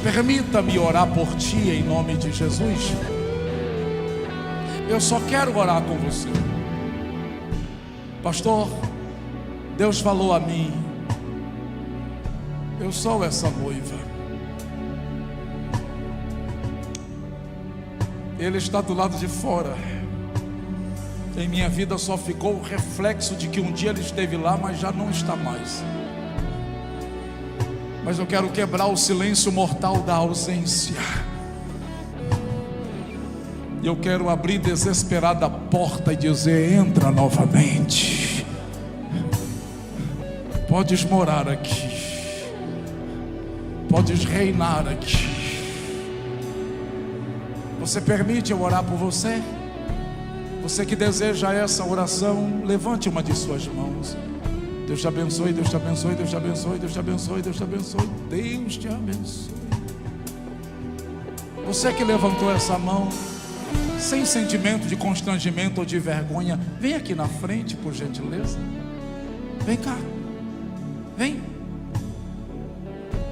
Permita-me orar por ti em nome de Jesus. Eu só quero orar com você. Pastor, Deus falou a mim, eu sou essa noiva. Ele está do lado de fora. Em minha vida só ficou o reflexo de que um dia ele esteve lá, mas já não está mais. Mas eu quero quebrar o silêncio mortal da ausência. E eu quero abrir desesperada a porta e dizer: entra novamente. Podes morar aqui. Podes reinar aqui. Você permite eu orar por você? Você que deseja essa oração, levante uma de suas mãos. Deus te abençoe, Deus te abençoe, Deus te abençoe, Deus te abençoe, Deus te abençoe, Deus te abençoe. Você que levantou essa mão, sem sentimento de constrangimento ou de vergonha, vem aqui na frente, por gentileza. Vem cá, vem.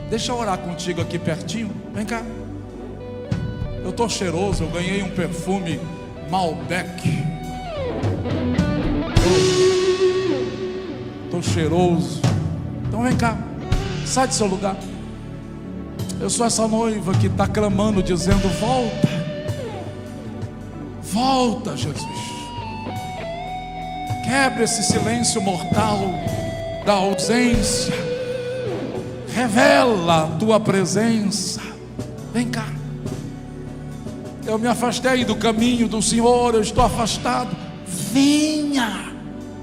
Deixa eu orar contigo aqui pertinho, vem cá. Eu estou cheiroso, eu ganhei um perfume Malbec. Estou cheiroso. Então vem cá, sai do seu lugar. Eu sou essa noiva que está clamando, dizendo: volta, volta, Jesus. Quebra esse silêncio mortal da ausência. Revela a tua presença. Vem cá. Eu me afastei do caminho do Senhor, eu estou afastado. Venha,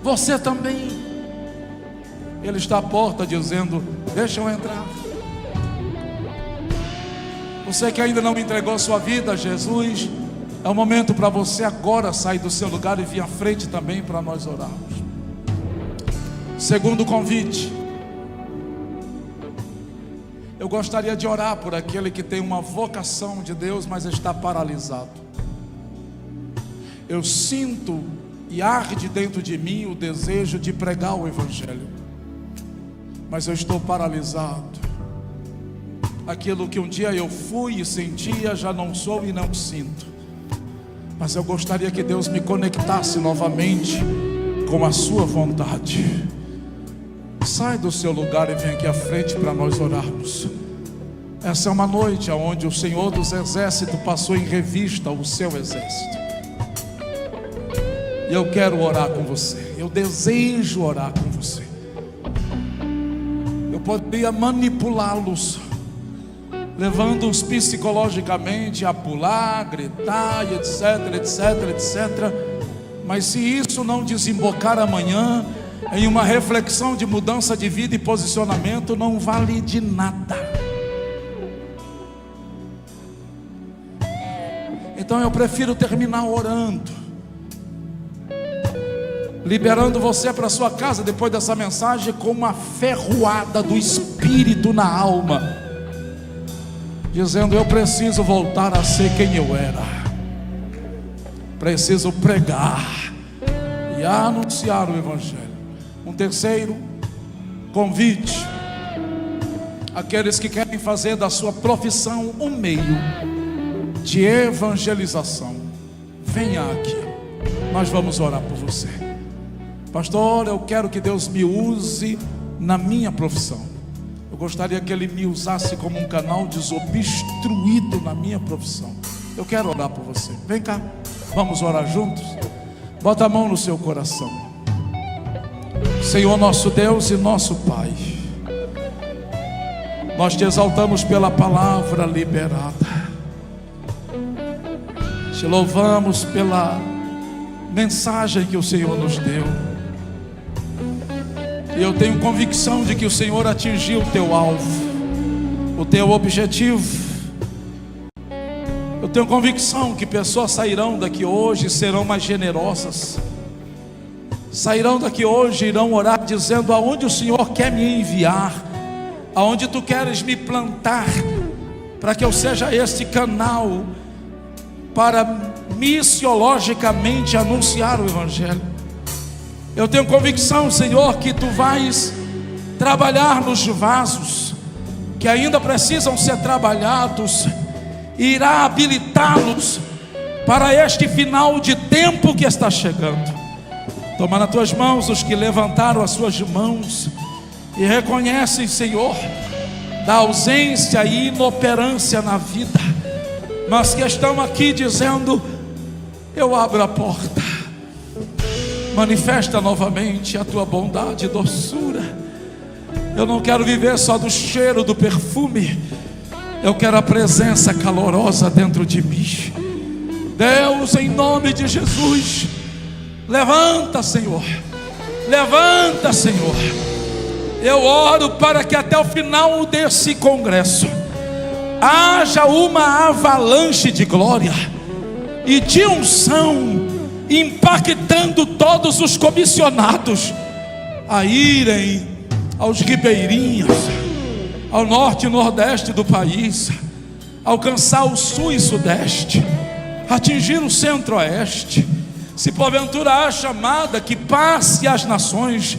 você também. Ele está à porta dizendo: deixa eu entrar. Você que ainda não entregou sua vida a Jesus, é o momento para você agora sair do seu lugar e vir à frente também para nós orarmos. Segundo convite, eu gostaria de orar por aquele que tem uma vocação de Deus, mas está paralisado. Eu sinto e arde dentro de mim o desejo de pregar o Evangelho, mas eu estou paralisado. Aquilo que um dia eu fui e sentia, já não sou e não sinto. Mas eu gostaria que Deus me conectasse novamente com a sua vontade. Sai do seu lugar e vem aqui à frente para nós orarmos. Essa é uma noite onde o Senhor dos Exércitos passou em revista o seu exército. E eu quero orar com você. Eu desejo orar com você. Eu poderia manipulá-los, levando-os psicologicamente a pular, gritar, etc, etc, etc. Mas se isso não desembocar amanhã em uma reflexão de mudança de vida e posicionamento, não vale de nada. Então eu prefiro terminar orando, liberando você para sua casa depois dessa mensagem com uma ferroada do Espírito na alma, dizendo: eu preciso voltar a ser quem eu era. Preciso pregar e anunciar o Evangelho. Um terceiro convite: aqueles que querem fazer da sua profissão um meio de evangelização, venha aqui, nós vamos orar por você. Pastor, eu quero que Deus me use na minha profissão. Eu gostaria que Ele me usasse como um canal desobstruído na minha profissão. Eu quero orar por você. Vem cá, vamos orar juntos. Bota a mão no seu coração. Senhor nosso Deus e nosso Pai, nós te exaltamos pela palavra liberada. Te louvamos pela mensagem que o Senhor nos deu. E eu tenho convicção de que o Senhor atingiu o teu alvo, o teu objetivo. Eu tenho convicção que pessoas sairão daqui hoje e serão mais generosas. Sairão daqui hoje e irão orar dizendo: aonde o Senhor quer me enviar, aonde tu queres me plantar, para que eu seja este canal para missiologicamente anunciar o Evangelho. Eu tenho convicção, Senhor, que tu vais trabalhar nos vasos, que ainda precisam ser trabalhados, irá habilitá-los para este final de tempo que está chegando. Toma nas tuas mãos os que levantaram as suas mãos e reconhecem, Senhor, da ausência e inoperância na vida, mas que estão aqui dizendo: eu abro a porta, manifesta novamente a tua bondade e doçura. Eu não quero viver só do cheiro, do perfume, eu quero a presença calorosa dentro de mim. Deus, em nome de Jesus, levanta, Senhor, levanta, Senhor. Eu oro para que até o final desse congresso haja uma avalanche de glória e de unção, impactando todos os comissionados a irem aos ribeirinhos, ao norte e nordeste do país, alcançar o sul e sudeste, atingir o centro-oeste. Se porventura há chamada, que passe às nações,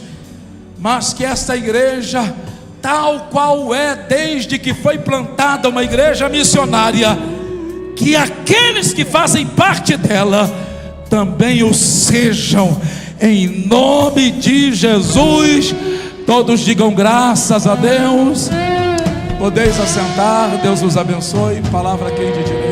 mas que esta igreja, tal qual é desde que foi plantada, uma igreja missionária, que aqueles que fazem parte dela também o sejam, em nome de Jesus. Todos digam graças a Deus. Podeis assentar, Deus os abençoe. Palavra quem de direito.